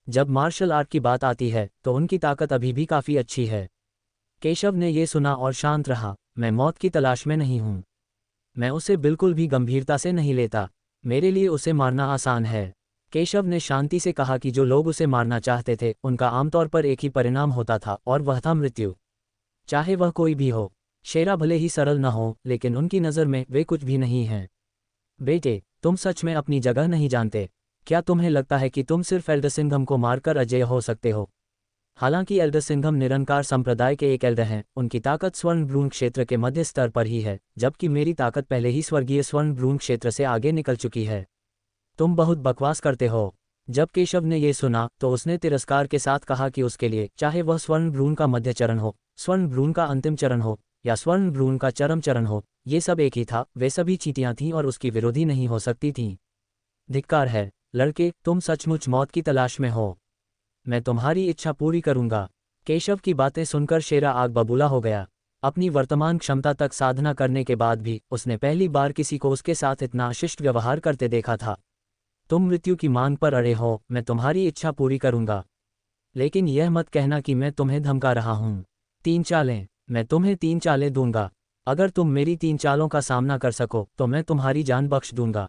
जब मार्शल आर्ट की बात आती है तो उनकी ताकत अभी भी काफी अच्छी है। केशव ने यह सुना और शांत रहा। मैं मौत की तलाश में नहीं हूं। मैं उसे बिल्कुल भी गंभीरता से नहीं लेता। मेरे लिए उसे मारना आसान है। केशव ने शांति से कहा कि जो लोग उसे मारना चाहते थे उनका आमतौर पर एक ही परिणाम होता था, और वह था मृत्यु। चाहे वह कोई भी हो। शेरा भले ही सरल न हो, लेकिन उनकी नज़र में वे कुछ भी नहीं हैं। बेटे, तुम सच में अपनी जगह नहीं जानते। क्या तुम्हें लगता है कि तुम सिर्फ एल्डरसिंघम को मारकर अजेय हो सकते हो? हालांकि एल्डरसिंघम निरंकार संप्रदाय के एक एल्डर हैं, उनकी ताकत स्वर्ण भ्रूण क्षेत्र के मध्य स्तर पर ही है, जबकि मेरी ताकत पहले ही स्वर्गीय स्वर्ण भ्रूण क्षेत्र से आगे निकल चुकी है। तुम बहुत बकवास करते हो। जब केशव ने यह सुना तो उसने तिरस्कार के साथ कहा कि उसके लिए चाहे वह स्वर्ण भ्रूण का मध्य चरण हो, स्वर्ण भ्रूण का अंतिम चरण हो, या स्वर्ण भ्रूण का चरम चरण हो, ये सब एक ही था। वे सभी चींटियां थीं और उसकी विरोधी नहीं हो सकती थीं। धिक्कार है लड़के, तुम सचमुच मौत की तलाश में हो। मैं तुम्हारी इच्छा पूरी करूंगा। केशव की बातें सुनकर शेरा आग बबूला हो गया। अपनी वर्तमान क्षमता तक साधना करने के बाद भी उसने पहली बार किसी को उसके साथ इतना अशिष्ट व्यवहार करते देखा था। तुम मृत्यु की मांग पर अड़े हो, मैं तुम्हारी इच्छा पूरी करूंगा। लेकिन यह मत कहना कि मैं तुम्हें धमका रहा हूं। 3 चालें। मैं तुम्हें 3 चालें दूंगा। अगर तुम मेरी 3 चालों का सामना कर सको तो मैं तुम्हारी जान बख्श दूंगा।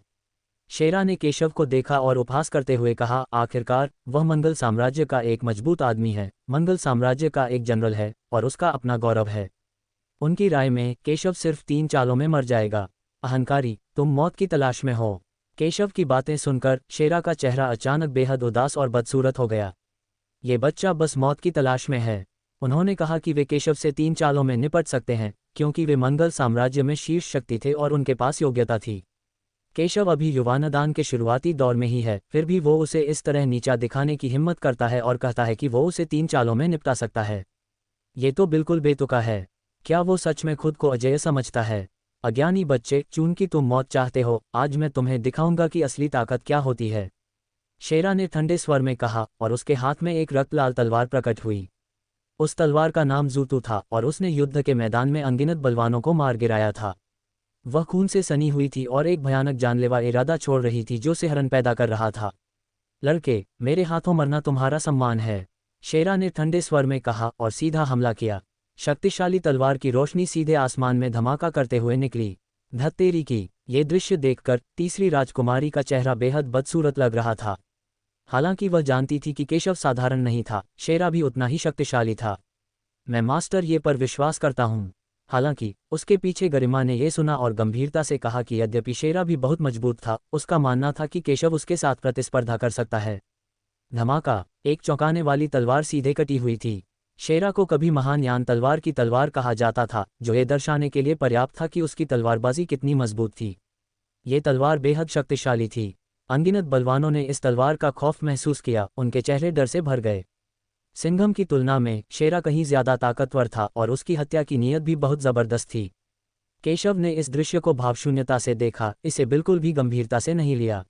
शेरा ने केशव को देखा और उपहास करते हुए कहा, आखिरकार वह मंगल साम्राज्य का एक मजबूत आदमी है, मंगल साम्राज्य का एक जनरल है, और उसका अपना गौरव है। उनकी राय में केशव सिर्फ 3 चालों में मर जाएगा। अहंकारी, तुम मौत की तलाश में हो। केशव की बातें सुनकर शेरा का चेहरा अचानक बेहद उदास और बदसूरत हो गया। ये बच्चा बस मौत की तलाश में है। उन्होंने कहा कि वे केशव से 3 चालों में निपट सकते हैं, क्योंकि वे मंगल साम्राज्य में शीर्ष शक्ति थे और उनके पास योग्यता थी। केशव अभी युवानदान के शुरुआती दौर में ही है, फिर भी वो उसे इस तरह नीचा दिखाने की हिम्मत करता है और कहता है कि वो उसे 3 चालों में निपटा सकता है। ये तो बिल्कुल बेतुका है। क्या वो सच में खुद को अजेय समझता है? अज्ञानी बच्चे, चूंकि तुम मौत चाहते हो, आज मैं तुम्हें दिखाऊंगा कि असली ताकत क्या होती है। शेरा ने ठंडे स्वर में कहा, और उसके हाथ में एक रक्तलाल तलवार प्रकट हुई। उस तलवार का नाम जूतू था और उसने युद्ध के मैदान में अनगिनत बलवानों को मार गिराया था। वह खून से सनी हुई थी और एक भयानक जानलेवा इरादा छोड़ रही थी जो सिहरन पैदा कर रहा था। लड़के, मेरे हाथों मरना तुम्हारा सम्मान है, शेरा ने ठंडे स्वर में कहा और सीधा हमला किया। शक्तिशाली तलवार की रोशनी सीधे आसमान में धमाका करते हुए निकली। धत्तेरी की! ये दृश्य देखकर तीसरी राजकुमारी का चेहरा बेहद बदसूरत लग रहा था। हालांकि वह जानती थी कि केशव साधारण नहीं था, शेरा भी उतना ही शक्तिशाली था। मैं मास्टर ये पर विश्वास करता हूँ। हालांकि उसके पीछे गरिमा ने यह सुना और गंभीरता से कहा कि यद्यपि शेरा भी बहुत मजबूत था, उसका मानना था कि केशव उसके साथ प्रतिस्पर्धा कर सकता है। धमाका! एक चौंकाने वाली तलवार सीधे कटी हुई थी। शेरा को कभी महान यान तलवार की तलवार कहा जाता था, जो ये दर्शाने के लिए पर्याप्त था कि उसकी तलवारबाजी कितनी मजबूत थी। ये तलवार बेहद शक्तिशाली थी। अनगिनत बलवानों ने इस तलवार का खौफ महसूस किया, उनके चेहरे डर से भर गए। सिंघम की तुलना में शेरा कहीं ज्यादा ताकतवर था और उसकी हत्या की नीयत भी बहुत जबरदस्त थी। केशव ने इस दृश्य को भावशून्यता से देखा, इसे बिल्कुल भी गंभीरता से नहीं लिया।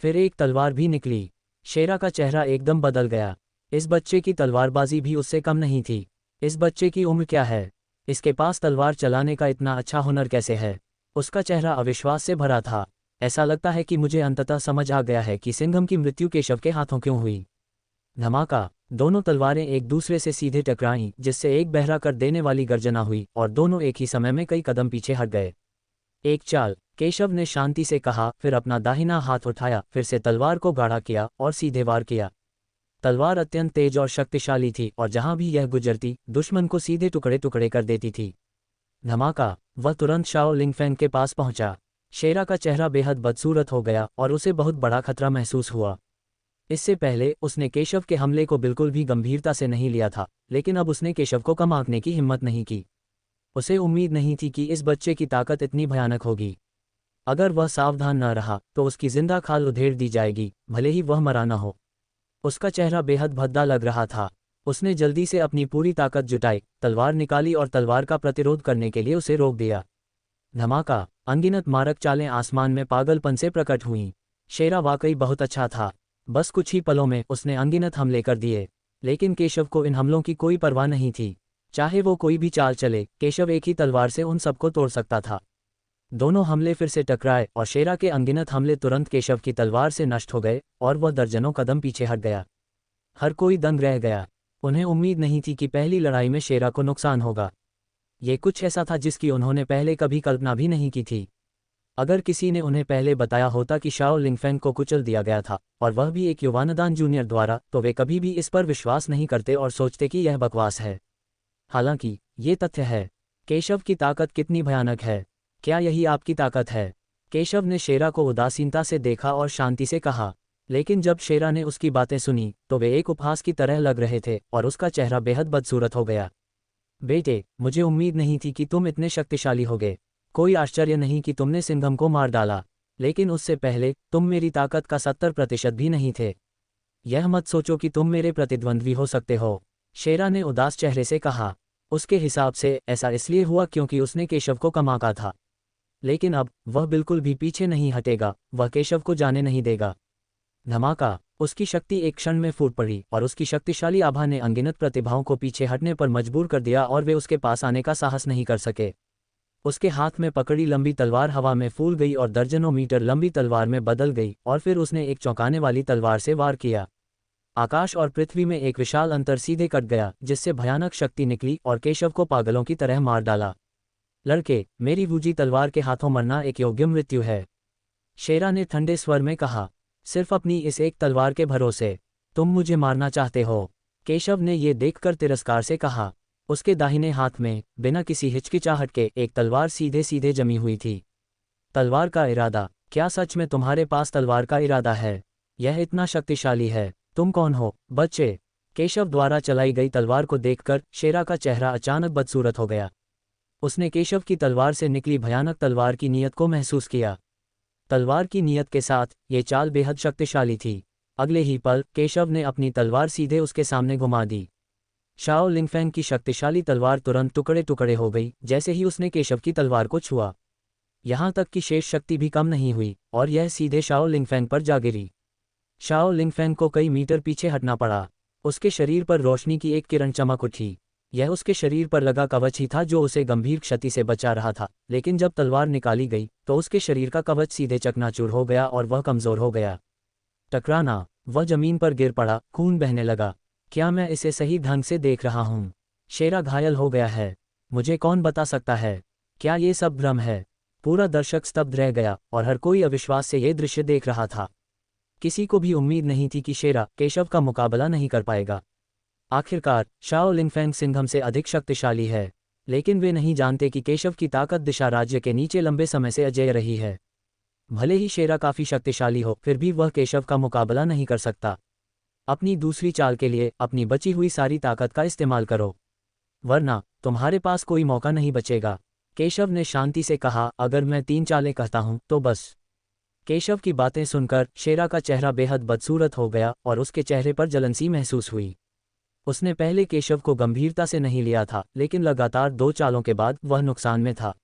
फिर एक तलवार भी निकली। शेरा का चेहरा एकदम बदल गया। इस बच्चे की तलवारबाजी भी उससे कम नहीं थी। इस बच्चे की उम्र क्या है? इसके पास तलवार चलाने का इतना अच्छा हुनर कैसे है? उसका चेहरा अविश्वास से भरा था। ऐसा लगता है कि मुझे अंततः समझ आ गया है कि सिंघम की मृत्यु केशव के हाथों क्यों हुई। धमाका! दोनों तलवारें एक दूसरे से सीधे टकराईं, जिससे एक बहरा कर देने वाली गर्जना हुई और दोनों एक ही समय में कई कदम पीछे हट गए। एक चाल, केशव ने शांति से कहा, फिर अपना दाहिना हाथ उठाया, फिर से तलवार को गाढ़ा किया और सीधे वार किया। तलवार अत्यंत तेज और शक्तिशाली थी और जहां भी यह गुजरती, दुश्मन को सीधे टुकड़े टुकड़े कर देती थी। धमाका! वह तुरंत शाओ लिंगफेंग के पास पहुंचा। शेरा का चेहरा बेहद बदसूरत हो गया और उसे बहुत बड़ा खतरा महसूस हुआ। इससे पहले उसने केशव के हमले को बिल्कुल भी गंभीरता से नहीं लिया था, लेकिन अब उसने केशव को कम आंकने की हिम्मत नहीं की। उसे उम्मीद नहीं थी कि इस बच्चे की ताकत इतनी भयानक होगी। अगर वह सावधान न रहा तो उसकी जिंदा खाल उधेड़ दी जाएगी, भले ही वह मरा न हो। उसका चेहरा बेहद भद्दा लग रहा था। उसने जल्दी से अपनी पूरी ताकत जुटाई, तलवार निकाली और तलवार का प्रतिरोध करने के लिए उसे रोक दिया। धमाका, अनगिनत मारक चालें आसमान में पागलपन से प्रकट हुईं। शेरा वाकई बहुत अच्छा था। बस कुछ ही पलों में उसने अनगिनत हमले कर दिए, लेकिन केशव को इन हमलों की कोई परवाह नहीं थी। चाहे वो कोई भी चाल चले, केशव एक ही तलवार से उन सबको तोड़ सकता था। दोनों हमले फिर से टकराए और शेरा के अनगिनत हमले तुरंत केशव की तलवार से नष्ट हो गए और वह दर्जनों कदम पीछे हट गया। हर कोई दंग रह गया। उन्हें उम्मीद नहीं थी कि पहली लड़ाई में शेरा को नुकसान होगा। ये कुछ ऐसा था जिसकी उन्होंने पहले कभी कल्पना भी नहीं की थी। अगर किसी ने उन्हें पहले बताया होता कि शाओ लिंगफेंग को कुचल दिया गया था, और वह भी एक युवानदान जूनियर द्वारा, तो वे कभी भी इस पर विश्वास नहीं करते और सोचते कि यह बकवास है। हालांकि ये तथ्य है। केशव की ताकत कितनी भयानक है। क्या यही आपकी ताकत है? केशव ने शेरा को उदासीनता से देखा और शांति से कहा। लेकिन जब शेरा ने उसकी बातें सुनी तो वे एक उपहास की तरह लग रहे थे और उसका चेहरा बेहद बदसूरत हो गया। बेटे, मुझे उम्मीद नहीं थी कि तुम इतने शक्तिशाली होगे। कोई आश्चर्य नहीं कि तुमने सिंघम को मार डाला, लेकिन उससे पहले तुम मेरी ताकत का 70% भी नहीं थे। यह मत सोचो कि तुम मेरे प्रतिद्वंद्वी हो सकते हो, शेरा ने उदास चेहरे से कहा। उसके हिसाब से ऐसा इसलिए हुआ क्योंकि उसने केशव को कम आंका था। लेकिन अब वह बिल्कुल भी पीछे नहीं हटेगा, वह केशव को जाने नहीं देगा। धमाका, उसकी शक्ति एक क्षण में फूट पड़ी और उसकी शक्तिशाली आभा ने अनगिनत प्रतिभाओं को पीछे हटने पर मजबूर कर दिया और वे उसके पास आने का साहस नहीं कर सके। उसके हाथ में पकड़ी लंबी तलवार हवा में फूल गई और दर्जनों मीटर लंबी तलवार में बदल गई और फिर उसने एक चौंकाने वाली तलवार से वार किया। आकाश और पृथ्वी में एक विशाल अंतर सीधे कट गया, जिससे भयानक शक्ति निकली और केशव को पागलों की तरह मार डाला। लड़के, मेरी वूजी तलवार के हाथों मरना एक योग्य मृत्यु है, शेरा ने ठंडे स्वर में कहा। सिर्फ अपनी इस एक तलवार के भरोसे तुम मुझे मारना चाहते हो? केशव ने ये देखकर तिरस्कार से कहा। उसके दाहिने हाथ में बिना किसी हिचकिचाहट के एक तलवार सीधे सीधे जमी हुई थी। तलवार का इरादा? क्या सच में तुम्हारे पास तलवार का इरादा है? यह इतना शक्तिशाली है? तुम कौन हो, बच्चे? केशव द्वारा चलाई गई तलवार को देखकर शेरा का चेहरा अचानक बदसूरत हो गया। उसने केशव की तलवार से निकली भयानक तलवार की नीयत को महसूस किया। तलवार की नीयत के साथ ये चाल बेहद शक्तिशाली थी। अगले ही पल केशव ने अपनी तलवार सीधे उसके सामने घुमा दी। शाओ लिंगफेंग की शक्तिशाली तलवार तुरंत टुकड़े टुकड़े हो गई जैसे ही उसने केशव की तलवार को छुआ। यहाँ तक कि शेष शक्ति भी कम नहीं हुई और यह सीधे शाओ लिंगफेंग पर जा गिरी। शाओ लिंगफेंग को कई मीटर पीछे हटना पड़ा। उसके शरीर पर रोशनी की एक किरण चमक उठी। यह उसके शरीर पर लगा कवच ही था जो उसे गंभीर क्षति से बचा रहा था, लेकिन जब तलवार निकाली गई तो उसके शरीर का कवच सीधे चकनाचूर हो गया और वह कमजोर हो गया। टकराना, वह जमीन पर गिर पड़ा, खून बहने लगा। क्या मैं इसे सही ढंग से देख रहा हूँ? शेरा घायल हो गया है। मुझे कौन बता सकता है? क्या ये सब भ्रम है? पूरा दर्शक स्तब्ध रह गया और हर कोई अविश्वास से ये दृश्य देख रहा था। किसी को भी उम्मीद नहीं थी कि शेरा केशव का मुकाबला नहीं कर पाएगा। आखिरकार शाओ लिंगफेंग सिंघम से अधिक शक्तिशाली है, लेकिन वे नहीं जानते कि केशव की ताकत दिशा राज्य के नीचे लंबे समय से अजेय रही है। भले ही शेरा काफी शक्तिशाली हो, फिर भी वह केशव का मुकाबला नहीं कर सकता। अपनी दूसरी चाल के लिए अपनी बची हुई सारी ताकत का इस्तेमाल करो, वरना तुम्हारे पास कोई मौका नहीं बचेगा, केशव ने शांति से कहा। अगर मैं 3 चालें कहता हूं तो बस। केशव की बातें सुनकर शेरा का चेहरा बेहद बदसूरत हो गया और उसके चेहरे पर जलन सी महसूस हुई। उसने पहले केशव को गंभीरता से नहीं लिया था, लेकिन लगातार 2 चालों के बाद वह नुकसान में था।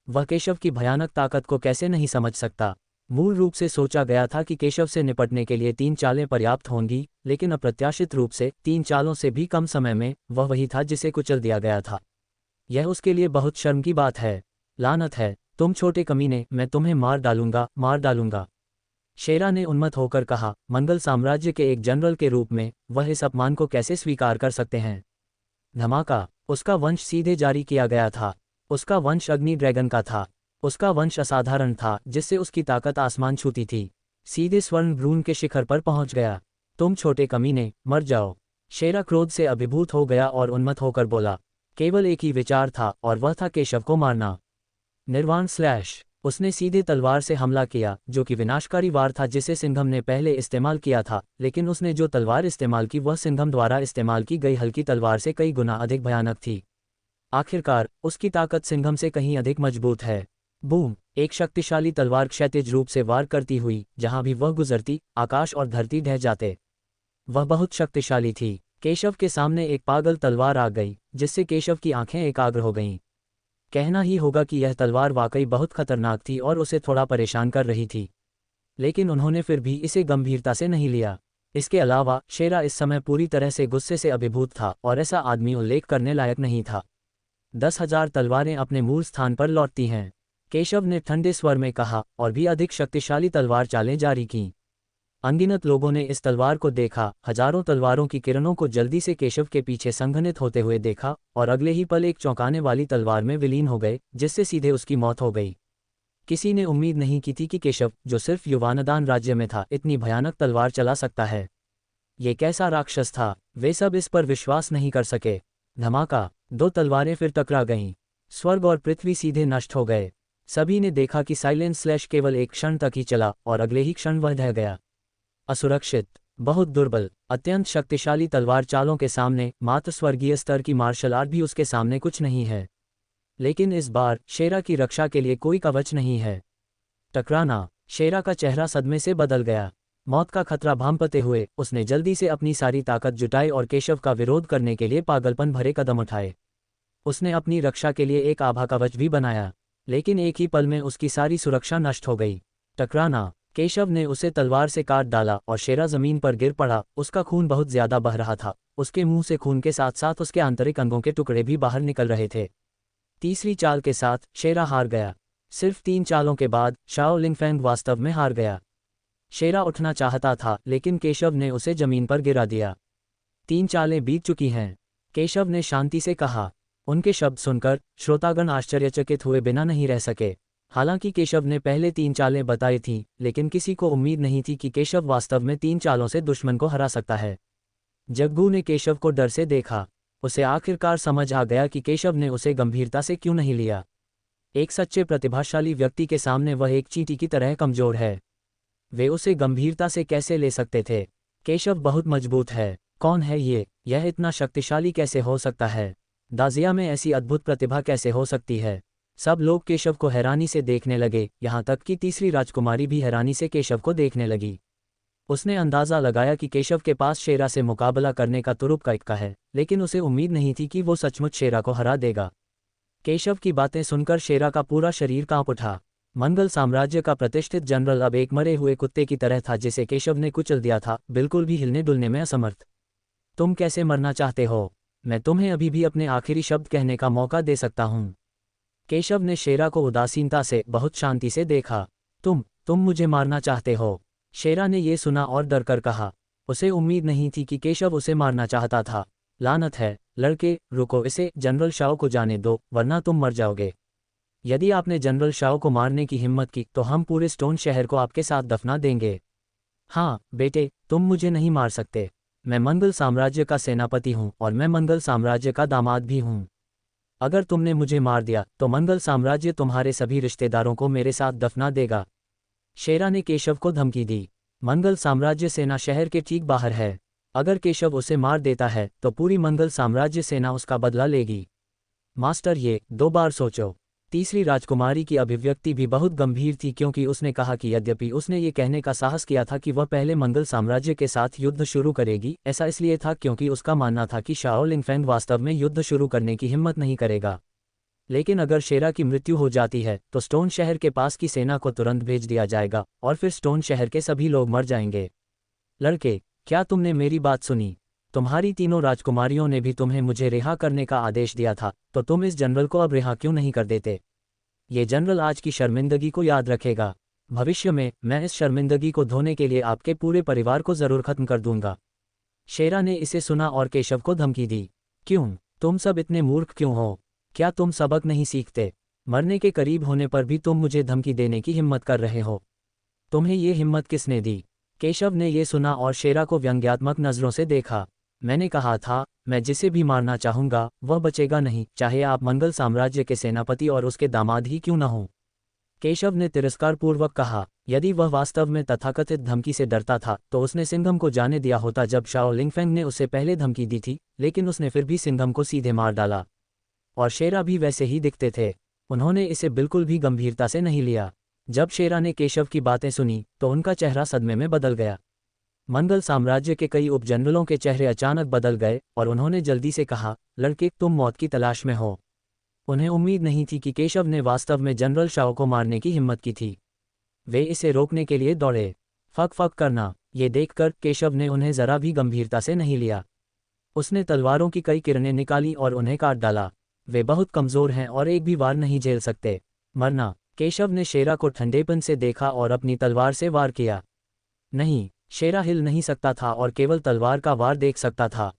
वह केशव की भयानक ताकत को कैसे नहीं समझ सकता? मूल रूप से सोचा गया था कि केशव से निपटने के लिए 3 चालें पर्याप्त होंगी, लेकिन अप्रत्याशित रूप से 3 चालों से भी कम समय में वह वही था जिसे कुचल दिया गया था। यह उसके लिए बहुत शर्म की बात है। लानत है, तुम छोटे कमीने, मैं तुम्हें मार डालूंगा, मार डालूंगा, शेरा ने उन्मत्त होकर कहा। मंगल साम्राज्य के एक जनरल के रूप में वह इस अपमान को कैसे स्वीकार कर सकते हैं? धमाका, उसका वंश सीधे जारी किया गया था। उसका वंश अग्नि ड्रैगन का था। उसका वंश असाधारण था, जिससे उसकी ताकत आसमान छूती थी, सीधे स्वर्ण भ्रूण के शिखर पर पहुंच गया। तुम छोटे कमीने, मर जाओ, शेरा क्रोध से अभिभूत हो गया और उन्मत्त होकर बोला। केवल एक ही विचार था और वह था केशव को मारना। निर्वाण स्लैश, उसने सीधे तलवार से हमला किया, जो कि विनाशकारी वार था जिसे सिंघम ने पहले इस्तेमाल किया था, लेकिन उसने जो तलवार इस्तेमाल की वह सिंघम द्वारा इस्तेमाल की गई हल्की तलवार से कई गुना अधिक भयानक थी। आखिरकार उसकी ताकत सिंघम से कहीं अधिक मजबूत है। बूम, एक शक्तिशाली तलवार क्षैतिज रूप से वार करती हुई जहां भी वह गुजरती, आकाश और धरती ढह जाते। वह बहुत शक्तिशाली थी। केशव के सामने एक पागल तलवार आ गई, जिससे केशव की आंखें एकाग्र हो गईं। कहना ही होगा कि यह तलवार वाकई बहुत खतरनाक थी और उसे थोड़ा परेशान कर रही थी, लेकिन उन्होंने फिर भी इसे गंभीरता से नहीं लिया। इसके अलावा शेरा इस समय पूरी तरह से गुस्से से अभिभूत था और ऐसा आदमी उल्लेख करने लायक नहीं था। 10,000 तलवारें अपने मूल स्थान पर लौटती हैं, केशव ने ठंडे स्वर में कहा और भी अधिक शक्तिशाली तलवार चालें जारी कीं। अनगिनत लोगों ने इस तलवार को देखा, हजारों तलवारों की किरणों को जल्दी से केशव के पीछे संघनित होते हुए देखा और अगले ही पल एक चौंकाने वाली तलवार में विलीन हो गए, जिससे सीधे उसकी मौत हो गई। किसी ने उम्मीद नहीं की थी कि केशव, जो सिर्फ युवानदान राज्य में था, इतनी भयानक तलवार चला सकता है। ये कैसा राक्षस था? वे सब इस पर विश्वास नहीं कर सके। धमाका, 2 तलवारें फिर टकरा गईं। स्वर्ग और पृथ्वी सीधे नष्ट हो गए। सभी ने देखा कि साइलेंट स्लैश केवल एक क्षण तक ही चला और अगले ही क्षण वह ढह गया। असुरक्षित, बहुत दुर्बल, अत्यंत शक्तिशाली तलवार चालों के सामने मात्र स्वर्गीय स्तर की मार्शल आर्ट भी उसके सामने कुछ नहीं है। लेकिन इस बार शेरा की रक्षा के लिए कोई कवच नहीं है। टकराना, शेरा का चेहरा सदमे से बदल गया। मौत का खतरा भांपते हुए उसने जल्दी से अपनी सारी ताकत जुटाई और केशव का विरोध करने के लिए पागलपन भरे कदम उठाए। उसने अपनी रक्षा के लिए एक आभा कवच भी बनाया, लेकिन एक ही पल में उसकी सारी सुरक्षा नष्ट हो गई। टकराना, केशव ने उसे तलवार से काट डाला और शेरा जमीन पर गिर पड़ा। उसका खून बहुत ज्यादा बह रहा था। उसके मुंह से खून के साथ साथ उसके आंतरिक अंगों के टुकड़े भी बाहर निकल रहे थे। तीसरी चाल के साथ शेरा हार गया। सिर्फ 3 चालों के बाद शाओ लिंगफैंग वास्तव में हार गया। शेरा उठना चाहता था, लेकिन केशव ने उसे जमीन पर गिरा दिया। 3 चालें बीत चुकी हैं, केशव ने शांति से कहा। उनके शब्द सुनकर श्रोतागण आश्चर्यचकित हुए बिना नहीं रह सके। हालांकि केशव ने पहले 3 चालें बताई थीं, लेकिन किसी को उम्मीद नहीं थी कि केशव वास्तव में 3 चालों से दुश्मन को हरा सकता है। जग्गू ने केशव को डर से देखा। उसे आखिरकार समझ आ गया कि केशव ने उसे गंभीरता से क्यों नहीं लिया। एक सच्चे प्रतिभाशाली व्यक्ति के सामने वह एक चींटी की तरह कमजोर है। वे उसे गंभीरता से कैसे ले सकते थे? केशव बहुत मजबूत है। कौन है ये? यह इतना शक्तिशाली कैसे हो सकता है? दाजिया में ऐसी अद्भुत प्रतिभा कैसे हो सकती है? सब लोग केशव को हैरानी से देखने लगे, यहाँ तक कि तीसरी राजकुमारी भी हैरानी से केशव को देखने लगी। उसने अंदाज़ा लगाया कि केशव के पास शेरा से मुकाबला करने का तुरुप का इक्का है, लेकिन उसे उम्मीद नहीं थी कि वो सचमुच शेरा को हरा देगा। केशव की बातें सुनकर शेरा का पूरा शरीर कांप उठा। मंगल साम्राज्य का प्रतिष्ठित जनरल अब एक मरे हुए कुत्ते की तरह था जिसे केशव ने कुचल दिया था, बिल्कुल भी हिलने डुलने में असमर्थ। तुम कैसे मरना चाहते हो? मैं तुम्हें अभी भी अपने आखिरी शब्द कहने का मौका दे सकता हूँ। केशव ने शेरा को उदासीनता से, बहुत शांति से देखा। तुम मुझे मारना चाहते हो? शेरा ने ये सुना और डर कर कहा। उसे उम्मीद नहीं थी कि केशव उसे मारना चाहता था। लानत है, लड़के, रुको, इसे जनरल शाओ को जाने दो, वरना तुम मर जाओगे। यदि आपने जनरल शाओ को मारने की हिम्मत की तो हम पूरे स्टोन शहर को आपके साथ दफना देंगे। हाँ बेटे, तुम मुझे नहीं मार सकते। मैं मंगल साम्राज्य का सेनापति हूँ और मैं मंगल साम्राज्य का दामाद भी हूँ। अगर तुमने मुझे मार दिया तो मंगल साम्राज्य तुम्हारे सभी रिश्तेदारों को मेरे साथ दफना देगा। शेरा ने केशव को धमकी दी। मंगल साम्राज्य सेना शहर के ठीक बाहर है। अगर केशव उसे मार देता है तो पूरी मंगल साम्राज्य सेना उसका बदला लेगी। मास्टर, ये 2 बार सोचो। तीसरी राजकुमारी की अभिव्यक्ति भी बहुत गंभीर थी, क्योंकि उसने कहा कि यद्यपि उसने ये कहने का साहस किया था कि वह पहले मंगल साम्राज्य के साथ युद्ध शुरू करेगी, ऐसा इसलिए था क्योंकि उसका मानना था कि शाओ लिंगफैंग वास्तव में युद्ध शुरू करने की हिम्मत नहीं करेगा। लेकिन अगर शेरा की मृत्यु हो जाती है तो स्टोन शहर के पास की सेना को तुरंत भेज दिया जाएगा और फिर स्टोन शहर के सभी लोग मर जाएंगे। लड़के, क्या तुमने मेरी बात सुनी? तुम्हारी तीनों राजकुमारियों ने भी तुम्हें मुझे रिहा करने का आदेश दिया था, तो तुम इस जनरल को अब रिहा क्यों नहीं कर देते? ये जनरल आज की शर्मिंदगी को याद रखेगा। भविष्य में मैं इस शर्मिंदगी को धोने के लिए आपके पूरे परिवार को जरूर खत्म कर दूंगा। शेरा ने इसे सुना और केशव को धमकी दी। क्यों? तुम सब इतने मूर्ख क्यों हो? क्या तुम सबक नहीं सीखते? मरने के करीब होने पर भी तुम मुझे धमकी देने की हिम्मत कर रहे हो। तुम्हें ये हिम्मत किसने दी? केशव ने ये सुना और शेरा को व्यंग्यात्मक नज़रों से देखा। मैंने कहा था, मैं जिसे भी मारना चाहूंगा वह बचेगा नहीं, चाहे आप मंगल साम्राज्य के सेनापति और उसके दामाद ही क्यों न हो। केशव ने तिरस्कारपूर्वक कहा। यदि वह वास्तव में तथाकथित धमकी से डरता था तो उसने सिंघम को जाने दिया होता जब शाओ लिंगफैंग ने उसे पहले धमकी दी थी, लेकिन उसने फिर भी सिंघम को सीधे मार डाला। और शेरा भी वैसे ही दिखते थे। उन्होंने इसे बिल्कुल भी गंभीरता से नहीं लिया। जब शेरा ने केशव की बातें सुनी तो उनका चेहरा सदमे में बदल गया। मंगल साम्राज्य के कई उपजनरलों के चेहरे अचानक बदल गए और उन्होंने जल्दी से कहा, लड़के, तुम मौत की तलाश में हो। उन्हें उम्मीद नहीं थी कि केशव ने वास्तव में जनरल शाह को मारने की हिम्मत की थी। वे इसे रोकने के लिए दौड़े। फक फक करना, ये देखकर केशव ने उन्हें जरा भी गंभीरता से नहीं लिया। उसने तलवारों की कई किरणें निकाली और उन्हें काट डाला। वे बहुत कमज़ोर हैं और एक भी वार नहीं झेल सकते। मरना। केशव ने शेरा को ठंडेपन से देखा और अपनी तलवार से वार किया। नहीं, शेरा हिल नहीं सकता था और केवल तलवार का वार देख सकता था।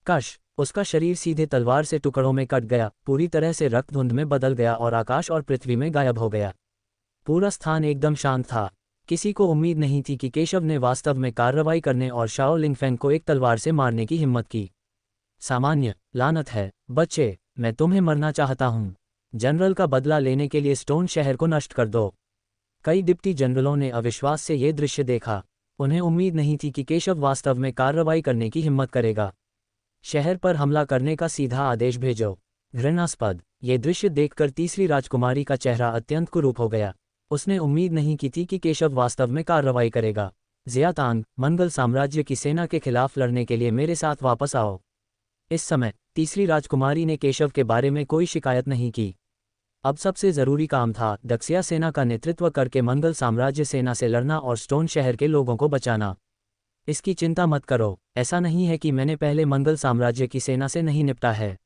कश, उसका शरीर सीधे तलवार से टुकड़ों में कट गया, पूरी तरह से रक्त धुंध में बदल गया और आकाश और पृथ्वी में गायब हो गया। पूरा स्थान एकदम शांत था। किसी को उम्मीद नहीं थी कि केशव ने वास्तव में कार्रवाई करने और शाओ लिंगफेंग को एक तलवार से मारने की हिम्मत की। सामान्य, लानत है, बच्चे, मैं तुम्हें मरना चाहता हूँ। जनरल का बदला लेने के लिए स्टोन शहर को नष्ट कर दो। कई डिप्टी जनरलों ने अविश्वास से ये दृश्य देखा। उन्हें उम्मीद नहीं थी कि केशव वास्तव में कार्रवाई करने की हिम्मत करेगा। शहर पर हमला करने का सीधा आदेश भेजो। घृणास्पद। ये दृश्य देखकर तीसरी राजकुमारी का चेहरा अत्यंत कुरूप हो गया। उसने उम्मीद नहीं की थी कि केशव वास्तव में कार्रवाई करेगा। ज़ियातांग, मंगल साम्राज्य की सेना के खिलाफ लड़ने के लिए मेरे साथ वापस आओ। इस समय तीसरी राजकुमारी ने केशव के बारे में कोई शिकायत नहीं की। अब सबसे ज़रूरी काम था दक्षिया सेना का नेतृत्व करके मंगल साम्राज्य सेना से लड़ना और स्टोन शहर के लोगों को बचाना। इसकी चिंता मत करो, ऐसा नहीं है कि मैंने पहले मंगल साम्राज्य की सेना से नहीं निपटा है।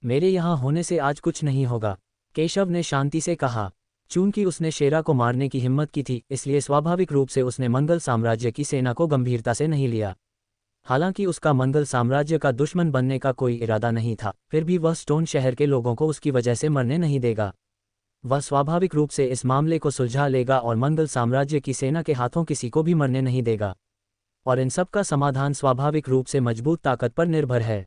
मेरे यहाँ होने से आज कुछ नहीं होगा, केशव ने शांति से कहा। चूंकि उसने शेरा को मारने की हिम्मत की थी, इसलिए स्वाभाविक रूप से उसने मंगल साम्राज्य की सेना को गंभीरता से नहीं लिया। हालांकि उसका मंगल साम्राज्य का दुश्मन बनने का कोई इरादा नहीं था, फिर भी वह स्टोन शहर के लोगों को उसकी वजह से मरने नहीं देगा। वह स्वाभाविक रूप से इस मामले को सुलझा लेगा और मंगल साम्राज्य की सेना के हाथों किसी को भी मरने नहीं देगा। और इन सब का समाधान स्वाभाविक रूप से मजबूत ताकत पर निर्भर है।